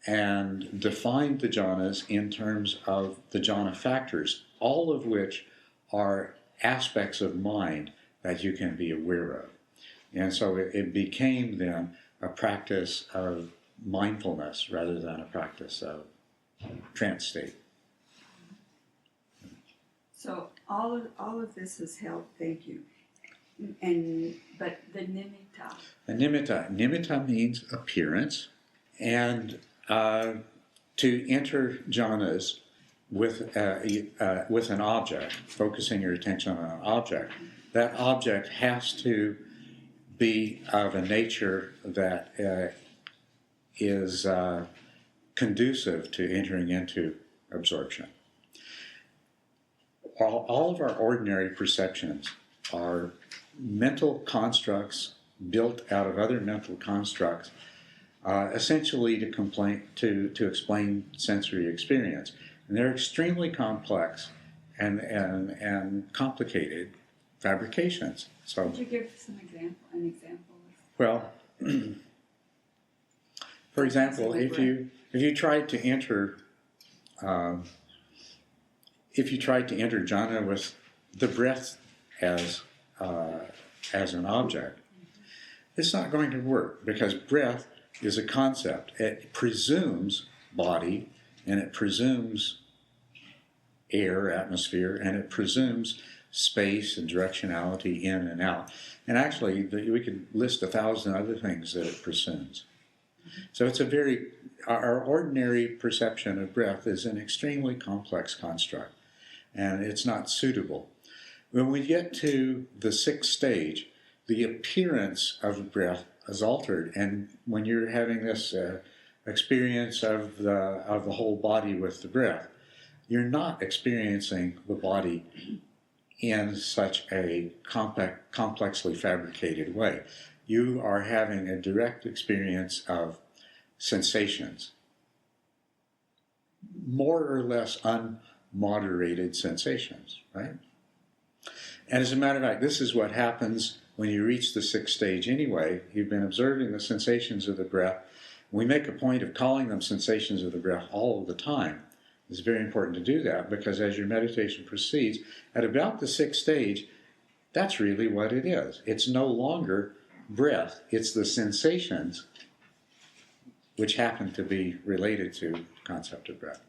and defined the jhanas in terms of the jhana factors, all of which are aspects of mind that you can be aware of. And so it became then a practice of mindfulness rather than a practice of trance state. So all of this has helped, thank you. But the nimitta. Nimitta means appearance, and to enter jhanas with an object, focusing your attention on an object, that object has to be of a nature that is conducive to entering into absorption. All of our ordinary perceptions are mental constructs built out of other mental constructs, essentially to explain sensory experience. And they're extremely complex and complicated fabrications. So, could you give an example? Well, for example, if you tried to enter jhana with the breath as an object, it's not going to work, because breath is a concept. It presumes body, and it presumes air, atmosphere, and it presumes space and directionality in and out. And actually, we could list 1,000 other things that it presumes. So it's our ordinary perception of breath is an extremely complex construct, and it's not suitable. When we get to the sixth stage, the appearance of breath is altered, and when you're having this experience of the whole body with the breath, you're not experiencing the body in such a complexly fabricated way. You are having a direct experience of sensations, more or less unmoderated sensations, right? And as a matter of fact, this is what happens when you reach the sixth stage anyway. You've been observing the sensations of the breath. We make a point of calling them sensations of the breath all of the time. It's very important to do that, because as your meditation proceeds, at about the sixth stage, that's really what it is. It's no longer breath, it's the sensations which happen to be related to the concept of breath.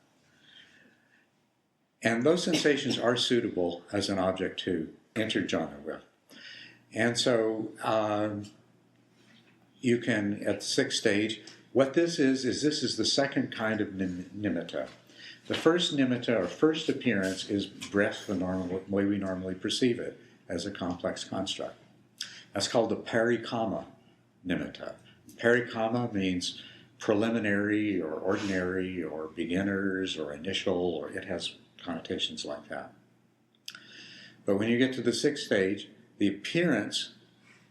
And those sensations are suitable as an object to enter jhana with. And so you can, at the sixth stage, what this is the second kind of nimitta. The first nimitta, or first appearance, is breath, the way we normally perceive it, as a complex construct. That's called the parikama nimitta. Parikama means preliminary, or ordinary, or beginners, or initial, or it has connotations like that. But when you get to the sixth stage, the appearance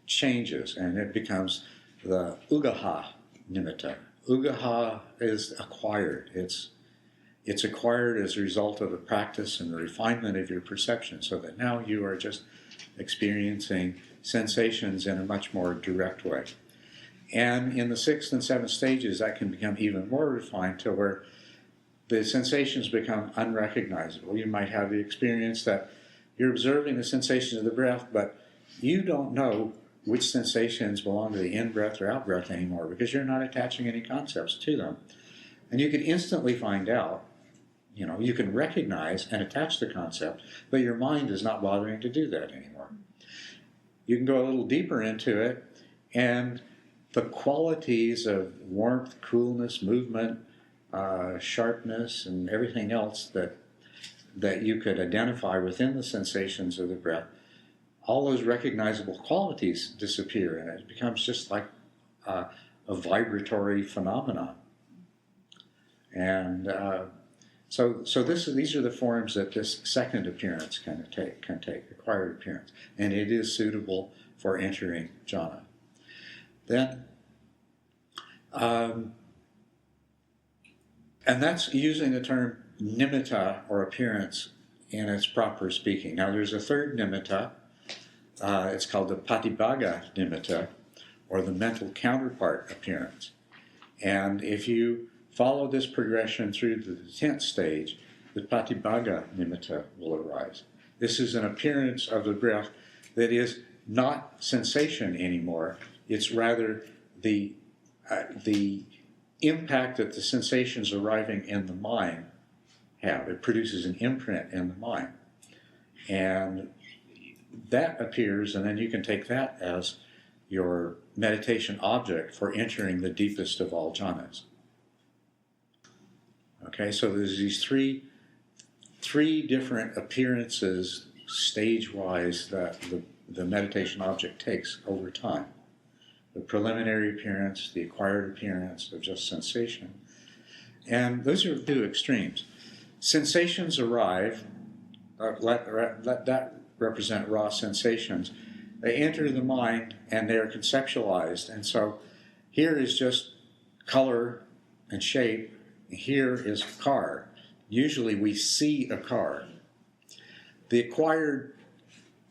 changes, and it becomes the ugaha nimitta. Ugaha is acquired. It's acquired as a result of the practice and the refinement of your perception, so that now you are just experiencing sensations in a much more direct way. And in the sixth and seventh stages, that can become even more refined, to where the sensations become unrecognizable. You might have the experience that you're observing the sensations of the breath, but you don't know which sensations belong to the in-breath or out-breath anymore because you're not attaching any concepts to them. And you can instantly find out, you can recognize and attach the concept, but your mind is not bothering to do that anymore. You can go a little deeper into it, and the qualities of warmth, coolness, movement, sharpness, and everything else that you could identify within the sensations of the breath, all those recognizable qualities disappear, and it becomes just like a vibratory phenomenon. And these are the forms that this second appearance can take, acquired appearance, and it is suitable for entering jhana. Then, and that's using the term nimitta, or appearance, in its proper speaking. Now, there's a third nimitta. It's called the patibhaga nimitta, or the mental counterpart appearance. And if you follow this progression through to the 10th stage, the patibhaga nimitta will arise. This is an appearance of the breath that is not sensation anymore. It's rather the impact that the sensations arriving in the mind have. It produces an imprint in the mind. And that appears, and then you can take that as your meditation object for entering the deepest of all jhanas. Okay, so there's these three different appearances, stage-wise, that the meditation object takes over time. The preliminary appearance, the acquired appearance of just sensation. And those are two extremes. Sensations arrive, let that represent raw sensations. They enter the mind and they are conceptualized. And so here is just color and shape. Here is car. Usually we see a car. The acquired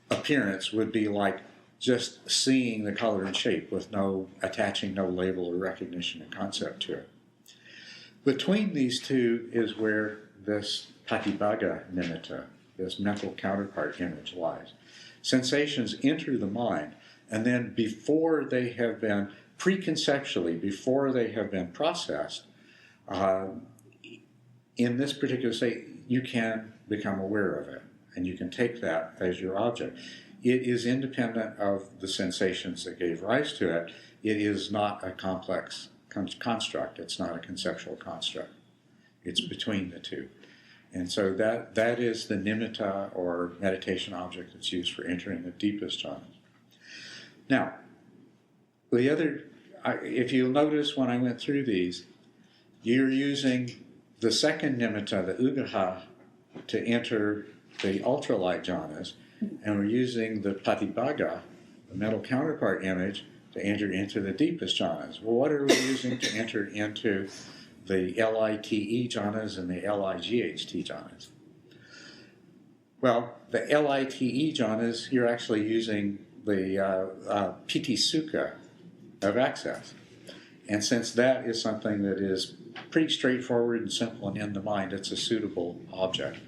appearance would be like just seeing the color and shape with attaching no label or recognition and concept to it. Between these two is where this patibhaga nimitta, this mental counterpart image, lies. Sensations enter the mind, and then before they have been, preconceptually, before they have been processed, in this particular state, you can become aware of it, and you can take that as your object. It is independent of the sensations that gave rise to it. It is not a complex construct. It's not a conceptual construct. It's between the two. And so that is the nimitta, or meditation object, that's used for entering the deepest jhanas. Now, if you'll notice when I went through these, you're using the second nimitta, the ugaha, to enter the ultralight jhanas, and we're using the patibhaga, the mental counterpart image, to enter into the deepest jhanas. Well, what are we using to enter into the LITE jhanas and the LIGHT jhanas? Well, the LITE jhanas, you're actually using the piti sukha of access. And since that is something that is pretty straightforward and simple and in the mind, it's a suitable object.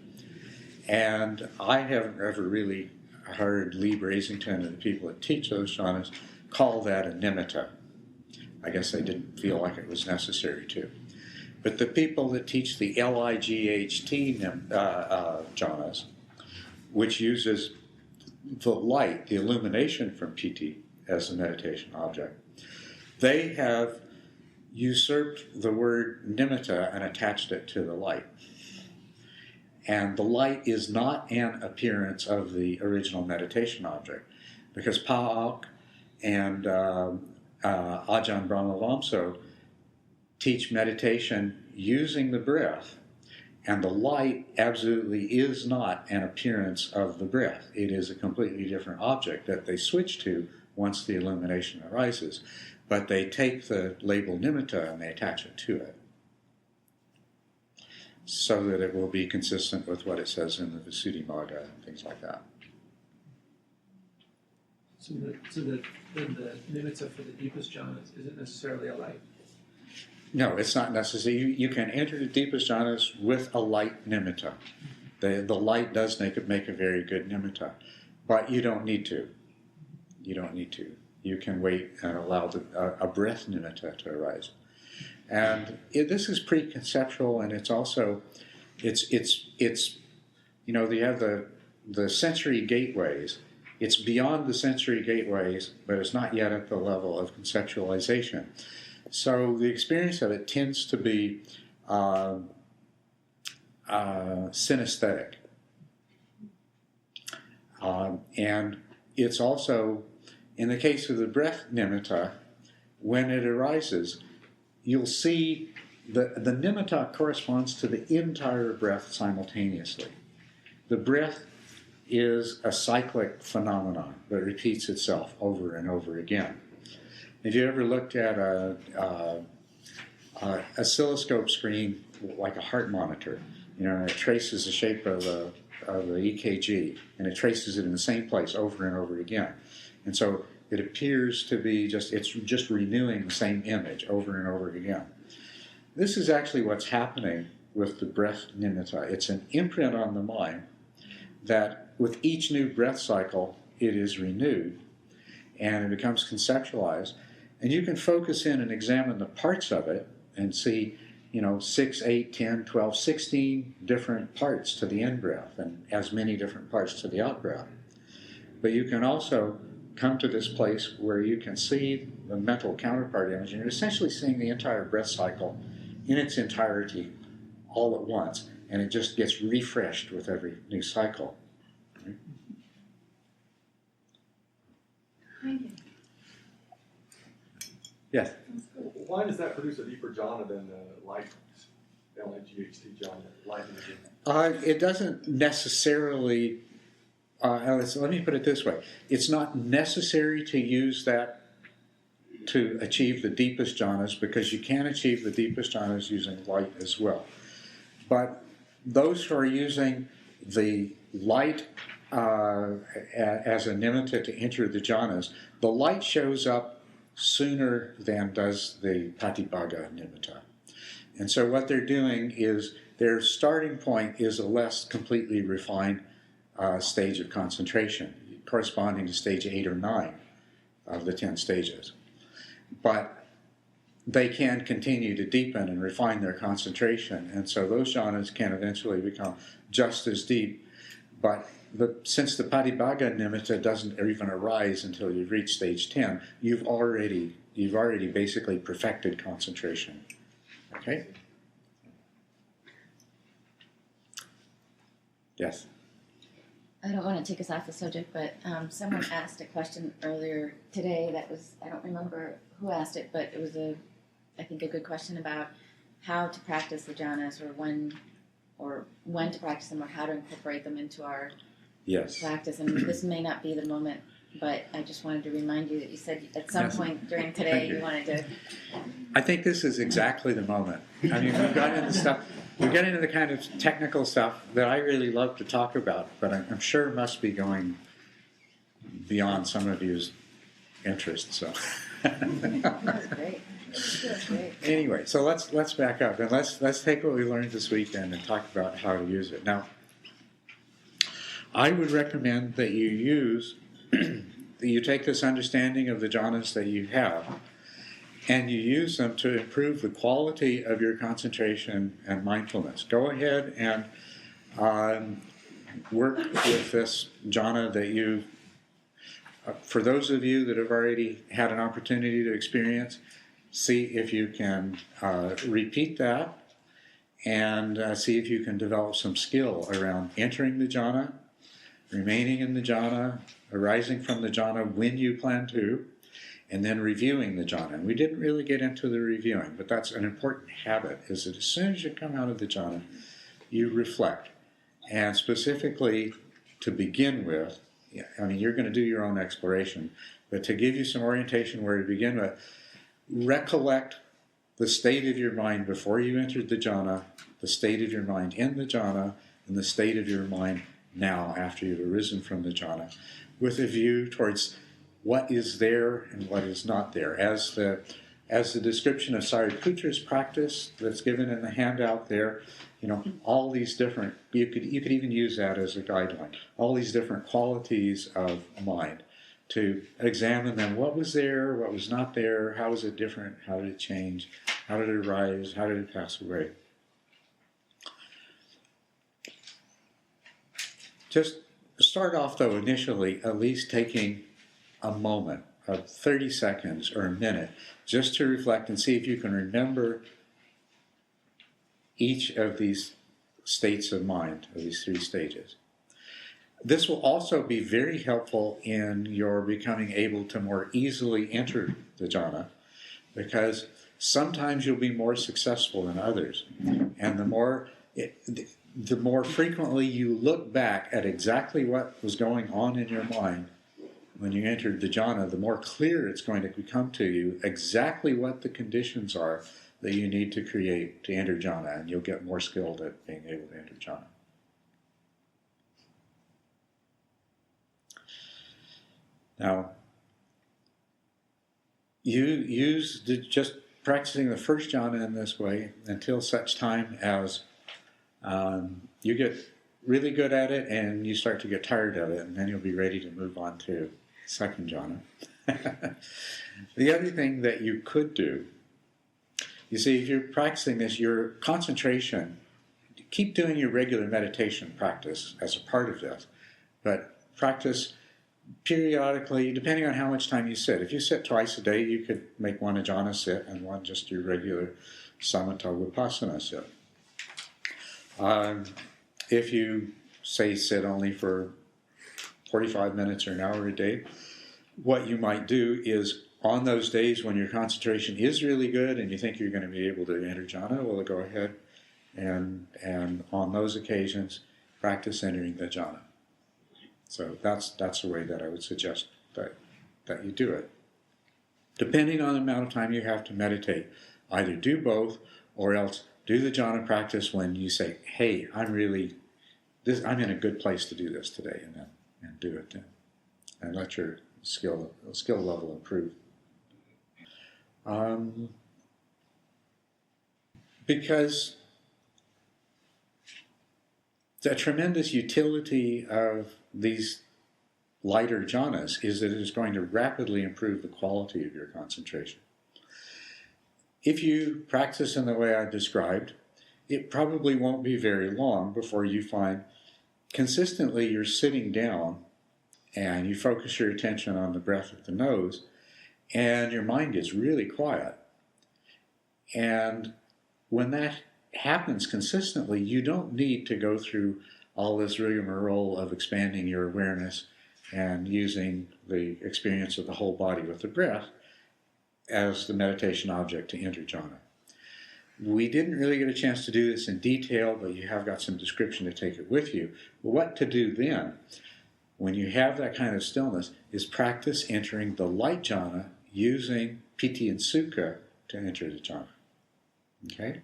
And I haven't ever really heard Lee Brasington and the people that teach those jhanas call that a nimitta. I guess they didn't feel like it was necessary to. But the people that teach the LIGHT jhanas, which uses the light, the illumination from piti as the meditation object, they have usurped the word nimitta and attached it to the light. And the light is not an appearance of the original meditation object, because Pa'ak and Ajahn Brahmavamso teach meditation using the breath, and the light absolutely is not an appearance of the breath. It is a completely different object that they switch to once the illumination arises. But they take the label nimitta and they attach it to it, so that it will be consistent with what it says in the Visuddhimagga and things like that. So the nimitta for the deepest jhanas isn't necessarily a light. No, it's not necessary. You can enter the deepest jhanas with a light nimitta. The light does make a very good nimitta, but you don't need to. You don't need to. You can wait and allow a breath nimitta to arise. And this is pre-conceptual, and it's also, it's you know, you have the sensory gateways. It's beyond the sensory gateways, but it's not yet at the level of conceptualization. So the experience of it tends to be synesthetic. And it's also, in the case of the breath nimitta, when it arises, you'll see the nimitta corresponds to the entire breath simultaneously. The breath is a cyclic phenomenon that repeats itself over and over again. Have you ever looked at a oscilloscope screen like a heart monitor? You know, it traces the shape of the EKG, and it traces it in the same place over and over again. And so it appears to be it's just renewing the same image over and over again. This is actually what's happening with the breath nimitta. It's an imprint on the mind that with each new breath cycle, it is renewed and it becomes conceptualized. And you can focus in and examine the parts of it and see, 6, 8, 10, 12, 16 different parts to the in-breath and as many different parts to the out-breath. But you can also come to this place where you can see the mental counterpart image, and you're essentially seeing the entire breath cycle in its entirety all at once, and it just gets refreshed with every new cycle. Right? Thank you. Yes? Why does that produce a deeper jhana than the light LNGHT jhana, light energy? It doesn't necessarily. Let me put it this way. It's not necessary to use that to achieve the deepest jhanas, because you can achieve the deepest jhanas using light as well. But those who are using the light as a nimitta to enter the jhanas, the light shows up sooner than does the patibhaga nimitta. And so what they're doing is their starting point is a less completely refined stage of concentration, corresponding to stage 8 or 9 of the 10 stages. But they can continue to deepen and refine their concentration, and so those jhanas can eventually become just as deep. But since the patibhaga nimitta doesn't even arise until you've reached stage 10, you've already basically perfected concentration. Okay? Yes? I don't want to take us off the subject, but someone asked a question earlier today that was, I don't remember who asked it, but it was I think a good question about how to practice the jhanas, or when to practice them, or how to incorporate them into our practice. And this may not be the moment, but I just wanted to remind you that you said at some point during today you wanted to. I think this is exactly the moment. I mean, we've got into stuff. We get into the kind of technical stuff that I really love to talk about, but I'm sure must be going beyond some of you's interest. So, That's great. That's great. Anyway, so let's back up and let's take what we learned this weekend and talk about how to use it. Now, I would recommend that you take this understanding of the jhanas that you have, and you use them to improve the quality of your concentration and mindfulness. Go ahead and work with this jhana that you, for those of you that have already had an opportunity to experience, see if you can repeat that, and see if you can develop some skill around entering the jhana, remaining in the jhana, arising from the jhana when you plan to, and then reviewing the jhana. And we didn't really get into the reviewing, but that's an important habit, is that as soon as you come out of the jhana, you reflect. And specifically, to begin with, I mean, you're going to do your own exploration, but to give you some orientation where to begin with, recollect the state of your mind before you entered the jhana, the state of your mind in the jhana, and the state of your mind now after you've arisen from the jhana, with a view towards what is there and what is not there. As the as the description of Sariputra's practice that's given in the handout there, all these different, you could even use that as a guideline, all these different qualities of mind, to examine them. What was there, what was not there, how was it different, how did it change, how did it arise, how did it pass away. Just start off, though, initially, at least taking a moment of 30 seconds or a minute just to reflect and see if you can remember each of these states of mind, of these 3 stages. This will also be very helpful in your becoming able to more easily enter the jhana, because sometimes you'll be more successful than others. And the more frequently you look back at exactly what was going on in your mind when you entered the jhana, the more clear it's going to become to you exactly what the conditions are that you need to create to enter jhana, and you'll get more skilled at being able to enter jhana. Now, you use just practicing the first jhana in this way until such time as you get really good at it and you start to get tired of it, and then you'll be ready to move on to second jhana. The other thing that you could do, you see, if you're practicing this, your concentration, keep doing your regular meditation practice as a part of this, but practice periodically, depending on how much time you sit. If you sit twice a day, you could make one a jhana sit and one just your regular samatha vipassana sit. If you, say, sit only for 45 minutes or an hour a day, what you might do is, on those days when your concentration is really good and you think you're going to be able to enter jhana, well, go ahead and on those occasions, practice entering the jhana. So that's the way that I would suggest that you do it. Depending on the amount of time you have to meditate, either do both or else do the jhana practice when you say, hey, I'm in a good place to do this today, and do it then. And let your skill level improve. Because the tremendous utility of these lighter jhanas is that it is going to rapidly improve the quality of your concentration. If you practice in the way I described, it probably won't be very long before you find consistently you're sitting down and you focus your attention on the breath of the nose, and your mind gets really quiet. And when that happens consistently, you don't need to go through all this rigmarole of expanding your awareness and using the experience of the whole body with the breath as the meditation object to enter jhana. We didn't really get a chance to do this in detail, but you have got some description to take it with you. But what to do then, when you have that kind of stillness, is practice entering the light jhana using piti and sukha to enter the jhana. Okay?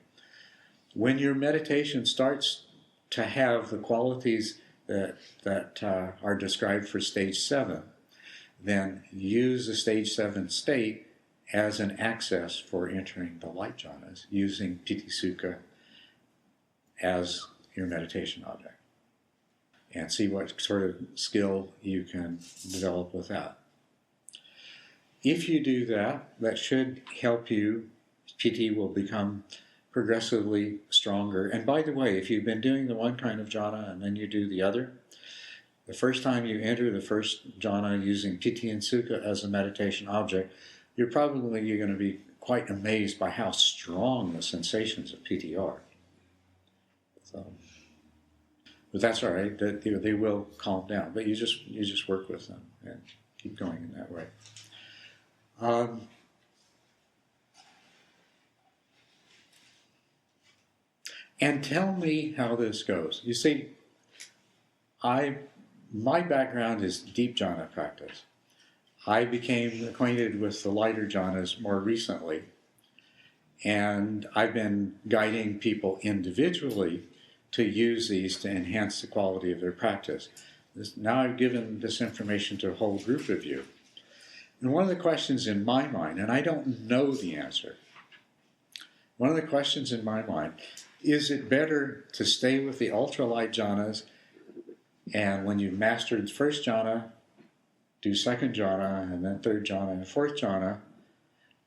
When your meditation starts to have the qualities that are described for stage 7, then use the stage 7 state as an access for entering the light jhanas, using piti sukha as your meditation object. And see what sort of skill you can develop with that. If you do that, that should help you. Piti will become progressively stronger. And by the way, if you've been doing the one kind of jhana and then you do the other, the first time you enter the first jhana using piti and sukha as a meditation object, you're going to be quite amazed by how strong the sensations of piti are. So, but that's all right. They will calm down. But you just work with them and keep going in that way. And tell me how this goes. You see, my background is deep jhana practice. I became acquainted with the lighter jhanas more recently, and I've been guiding people individually to use these to enhance the quality of their practice. Now I've given this information to a whole group of you. And one of the questions in my mind, and I don't know the answer, one of the questions in my mind, is it better to stay with the ultralight jhanas, and when you've mastered first jhana, do second jhana, and then third jhana, and fourth jhana,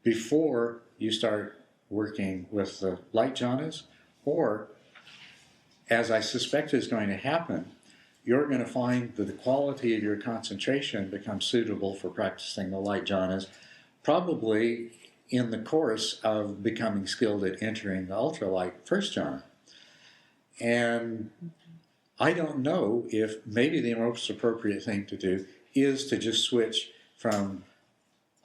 before you start working with the light jhanas? Or, as I suspect is going to happen, you're going to find that the quality of your concentration becomes suitable for practicing the light jhanas, probably in the course of becoming skilled at entering the ultralight first jhana. And I don't know if maybe the most appropriate thing to do is to just switch from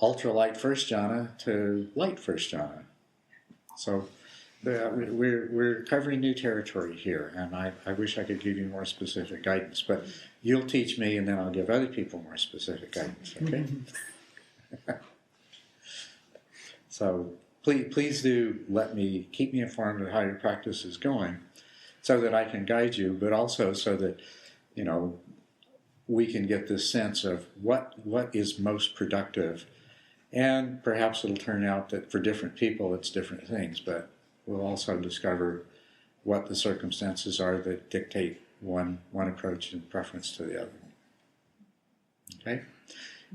ultralight first jhana to light first jhana. So we're covering new territory here, and I wish I could give you more specific guidance, but you'll teach me and then I'll give other people more specific guidance, okay? So please do keep me informed of how your practice is going so that I can guide you, but also so that, we can get this sense of what is most productive. And perhaps it'll turn out that for different people it's different things, but we'll also discover what the circumstances are that dictate one approach in preference to the other. Okay?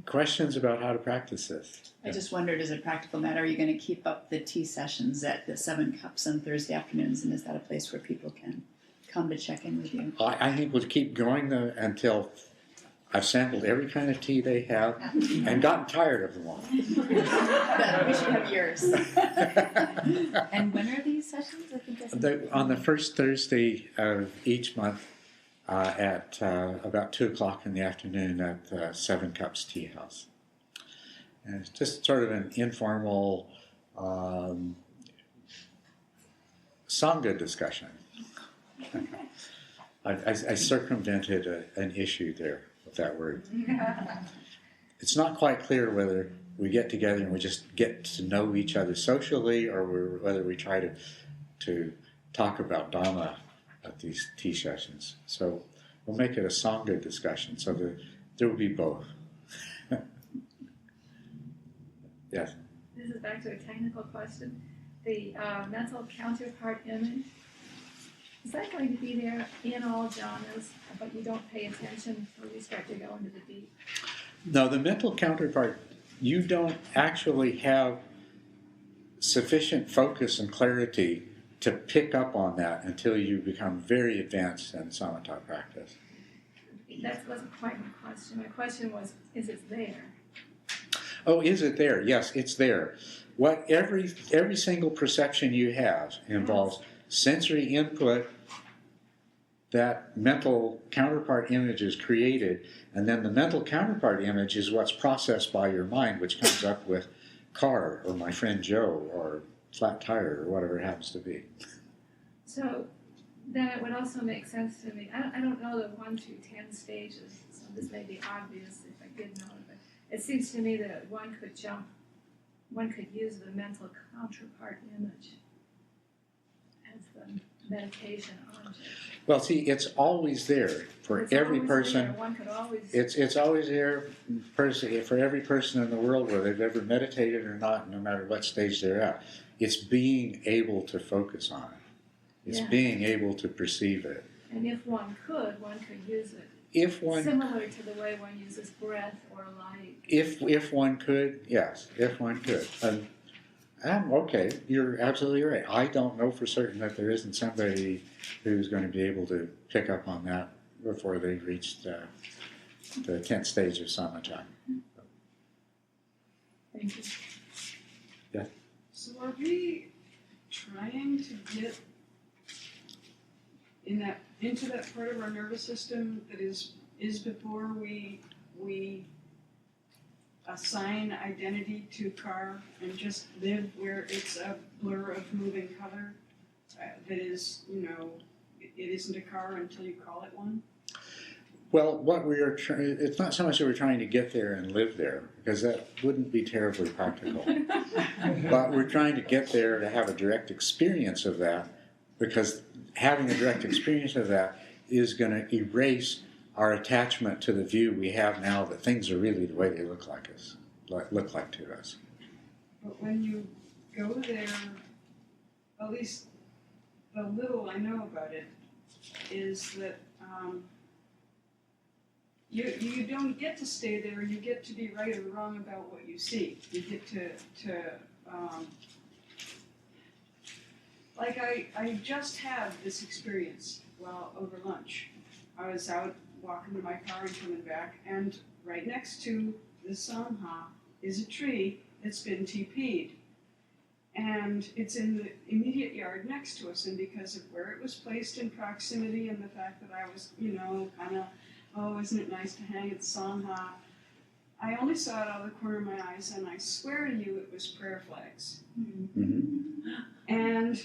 Questions about how to practice this? I just wondered, as a practical matter, are you going to keep up the tea sessions at the 7 Cups on Thursday afternoons, and is that a place where people can come to check in with you? I think we'll keep going until I've sampled every kind of tea they have and gotten tired of them all. Then we should have yours. And when are these sessions? I think On the first Thursday of each month at about 2 o'clock in the afternoon at 7 Cups Tea House. And it's just sort of an informal Sangha discussion. I circumvented an issue there with that word. It's not quite clear whether we get together and we just get to know each other socially, or whether we try to talk about Dhamma at these tea sessions. So we'll make it a Sangha discussion, so there will be both. Yes? This is back to a technical question. The mental counterpart image, is that going to be there in all jhanas, but you don't pay attention until you start to go into the deep? No, the mental counterpart, you don't actually have sufficient focus and clarity to pick up on that until you become very advanced in samatha practice. That wasn't quite my question. My question was, is it there? Oh, is it there? Yes, it's there. What every single perception you have involves sensory input. That mental counterpart image is created, and then the mental counterpart image is what's processed by your mind, which comes up with car, or my friend Joe, or flat tire, or whatever it happens to be. So then it would also make sense to me. I don't know the 1 through 10 stages, so this may be obvious if I did know it, but it seems to me that one could use the mental counterpart image as the meditation object. Well, see, it's always there for every person. There. One could always. It's always there for every person in the world, whether they've ever meditated or not, no matter what stage they're at. It's being able to focus on it. It's being able to perceive it. And if one could use it. Similar to the way one uses breath or light. If one could, yes, if one could. Okay, you're absolutely right. I don't know for certain that there isn't somebody who's going to be able to pick up on that before they've reached the 10th stage of samatha. Thank you. Yeah. So are we trying to get into that part of our nervous system that is before we assign identity to car and just live where it's a blur of moving color that is, it isn't a car until you call it one? Well, what we are it's not so much that we're trying to get there and live there, because that wouldn't be terribly practical. But we're trying to get there to have a direct experience of that, because having a direct experience of that is going to erase our attachment to the view we have now that things are really the way they look like us. look like to us. But when you go there, at least the little I know about it is that you don't get to stay there. You get to be right or wrong about what you see. You get to like I just had this experience while over lunch. I was out walking to my car and coming back, and right next to the Samha is a tree that's been TP'd. And it's in the immediate yard next to us, and because of where it was placed in proximity and the fact that I was, kind of, oh, isn't it nice to hang at the Samha, I only saw it out of the corner of my eyes, and I swear to you it was prayer flags. Mm-hmm. And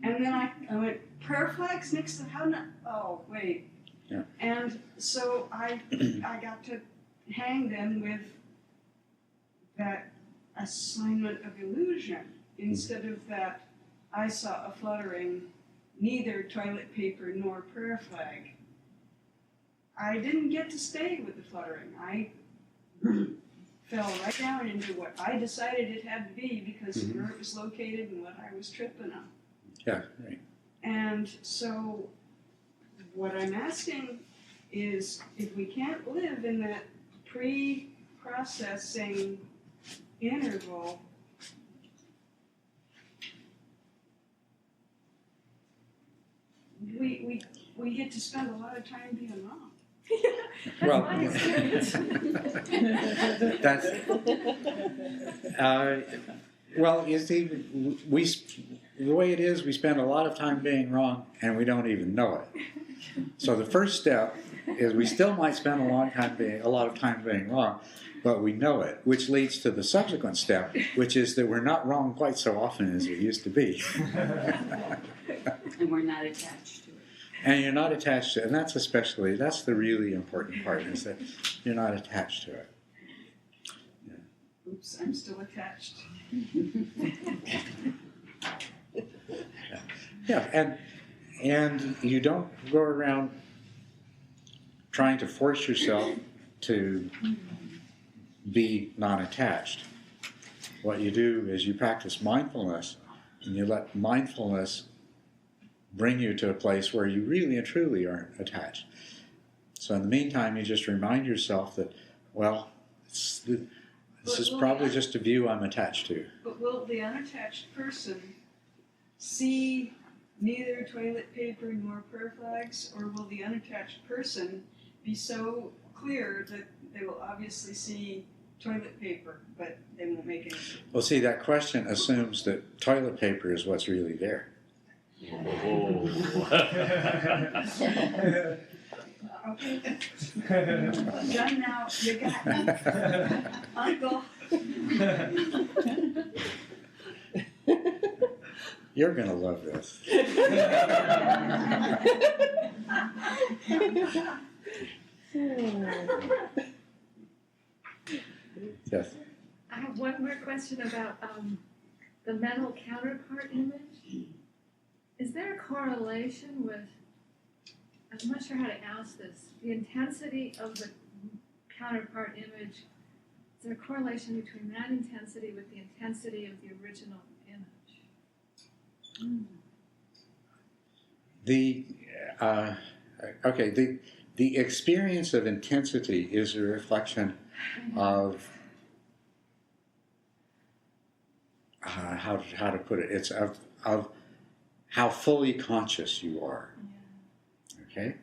then I went, prayer flags next to how not? Oh, wait. Yeah. And so I got to hang them with that assignment of illusion instead of that I saw a fluttering neither toilet paper nor prayer flag. I didn't get to stay with the fluttering. I fell right down into what I decided it had to be because of where it was located and what I was tripping on. Yeah, right. And so what I'm asking is if we can't live in that pre-processing interval, we get to spend a lot of time being wrong. Well, my experience. that's well. You see, the way it is, we spend a lot of time being wrong, and we don't even know it. So the first step is we still might spend a lot of time being wrong, but we know it, which leads to the subsequent step, which is that we're not wrong quite so often as we used to be. And we're not attached to it. And you're not attached to it, and that's the really important part, is that you're not attached to it. Oops, I'm still attached. Yeah, and you don't go around trying to force yourself to be non-attached. What you do is you practice mindfulness, and you let mindfulness bring you to a place where you really and truly aren't attached. So in the meantime, you just remind yourself that, well, this is probably just a view I'm attached to. But will the unattached person see neither toilet paper nor prayer flags, or will the unattached person be so clear that they will obviously see toilet paper, but they won't make any? Well, see, that question assumes that toilet paper is what's really there. Okay. Done now. You got me. Uncle. You're going to love this. Yes. I have one more question about the mental counterpart image. Is there a correlation with, I'm not sure how to ask this, the intensity of the counterpart image? Is there a correlation between that intensity with the intensity of the original image? The experience of intensity is a reflection of how to put it. It's of how fully conscious you are. Okay?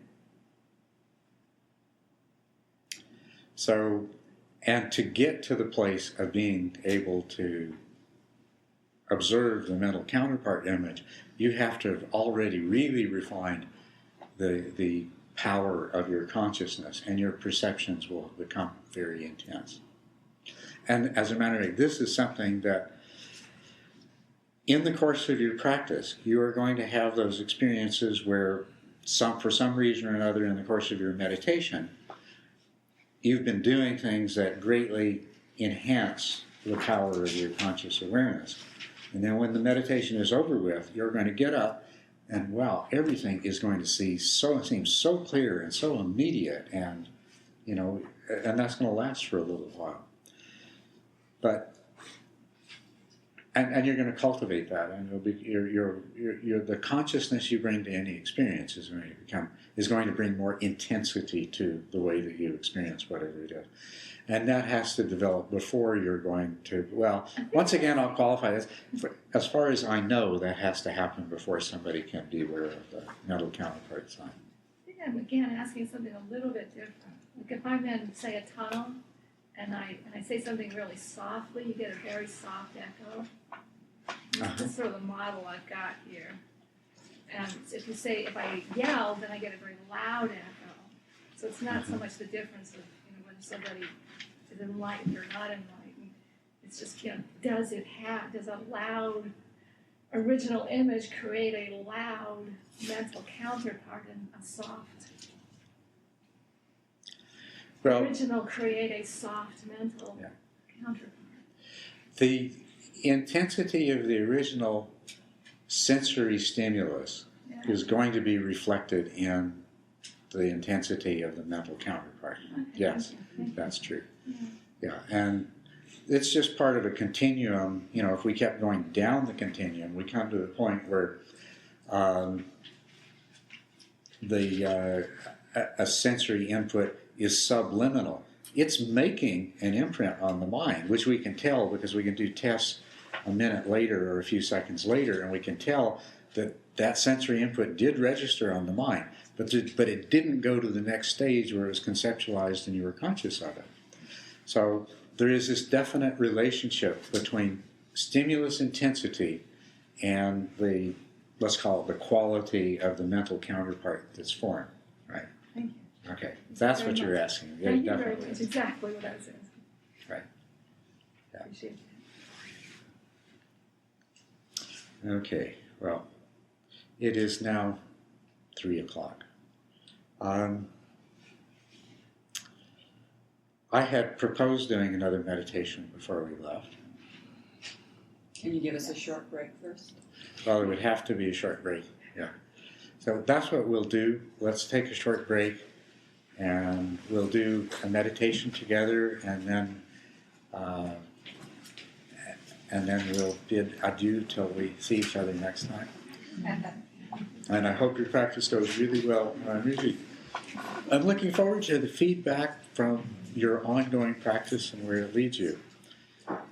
So, and to get to the place of being able to observe the mental counterpart image, you have to have already really refined the power of your consciousness, and your perceptions will become very intense. And as a matter of fact, this is something that in the course of your practice, you are going to have those experiences where for some reason or another in the course of your meditation, you've been doing things that greatly enhance the power of your conscious awareness. And then when the meditation is over with, you're going to get up and, wow, everything is going to seem so clear and so immediate, and, and that's going to last for a little while. But and you're going to cultivate that, and it'll be the consciousness you bring to any experience is going to bring more intensity to the way that you experience whatever it is, and that has to develop before you're going to. Well, once again, I'll qualify this. As far as I know, that has to happen before somebody can be aware of the mental counterpart sign. I think I'm again asking something a little bit different. Like if I'm in, say, a tunnel, and I say something really softly, you get a very soft echo. This is sort of the model I've got here. And if I yell, then I get a very loud echo. So it's not so much the difference of whether somebody is enlightened or not enlightened. It's just does a loud original image create a loud mental counterpart and a soft? Original create a soft mental counterpart. The intensity of the original sensory stimulus is going to be reflected in the intensity of the mental counterpart. Okay, Yes, that's true. Yeah, and it's just part of a continuum. If we kept going down the continuum, we come to the point where a sensory input is subliminal. It's making an imprint on the mind, which we can tell because we can do tests a minute later or a few seconds later, and we can tell that sensory input did register on the mind, but it didn't go to the next stage where it was conceptualized and you were conscious of it. So there is this definite relationship between stimulus intensity and let's call it the quality of the mental counterpart that's formed, right? Thank you. Okay, that's what you're asking. Yeah, Thank you definitely. very much. Exactly what I was asking. Right. Yeah. Appreciate it. Okay, well, it is now 3 o'clock. I had proposed doing another meditation before we left. Can you give us a short break first? Well, it would have to be a short break, yeah. So that's what we'll do. Let's take a short break, and we'll do a meditation together, and then we'll bid adieu till we see each other next time. And I hope your practice goes really well. I'm looking forward to the feedback from your ongoing practice and where it leads you.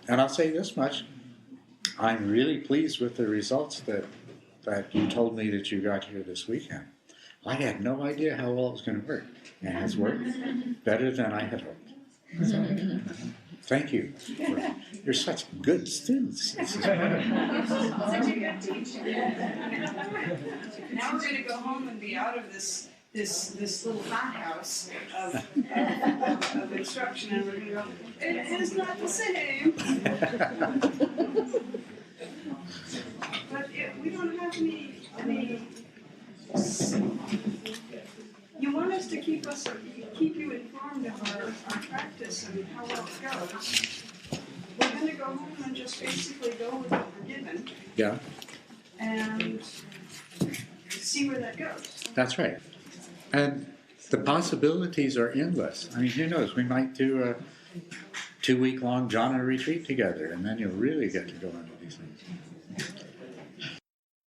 And I'll say this much. I'm really pleased with the results that you told me that you got here this weekend. I had no idea how well it was going to work. And it has worked better than I had hoped. So, thank you. You're such good students. This is wonderful. Such a good teacher. Now we're going to go home and be out of this little hothouse of instruction, and we're going to go, it is not the same. But we don't have any. You want us to keep you informed of our practice and how well it goes. We're going to go home and just basically go with what we're given. Yeah. And see where that goes. That's right. And the possibilities are endless. I mean, who knows? We might do a 2-week-long Jhana retreat together, and then you'll really get to go into these things.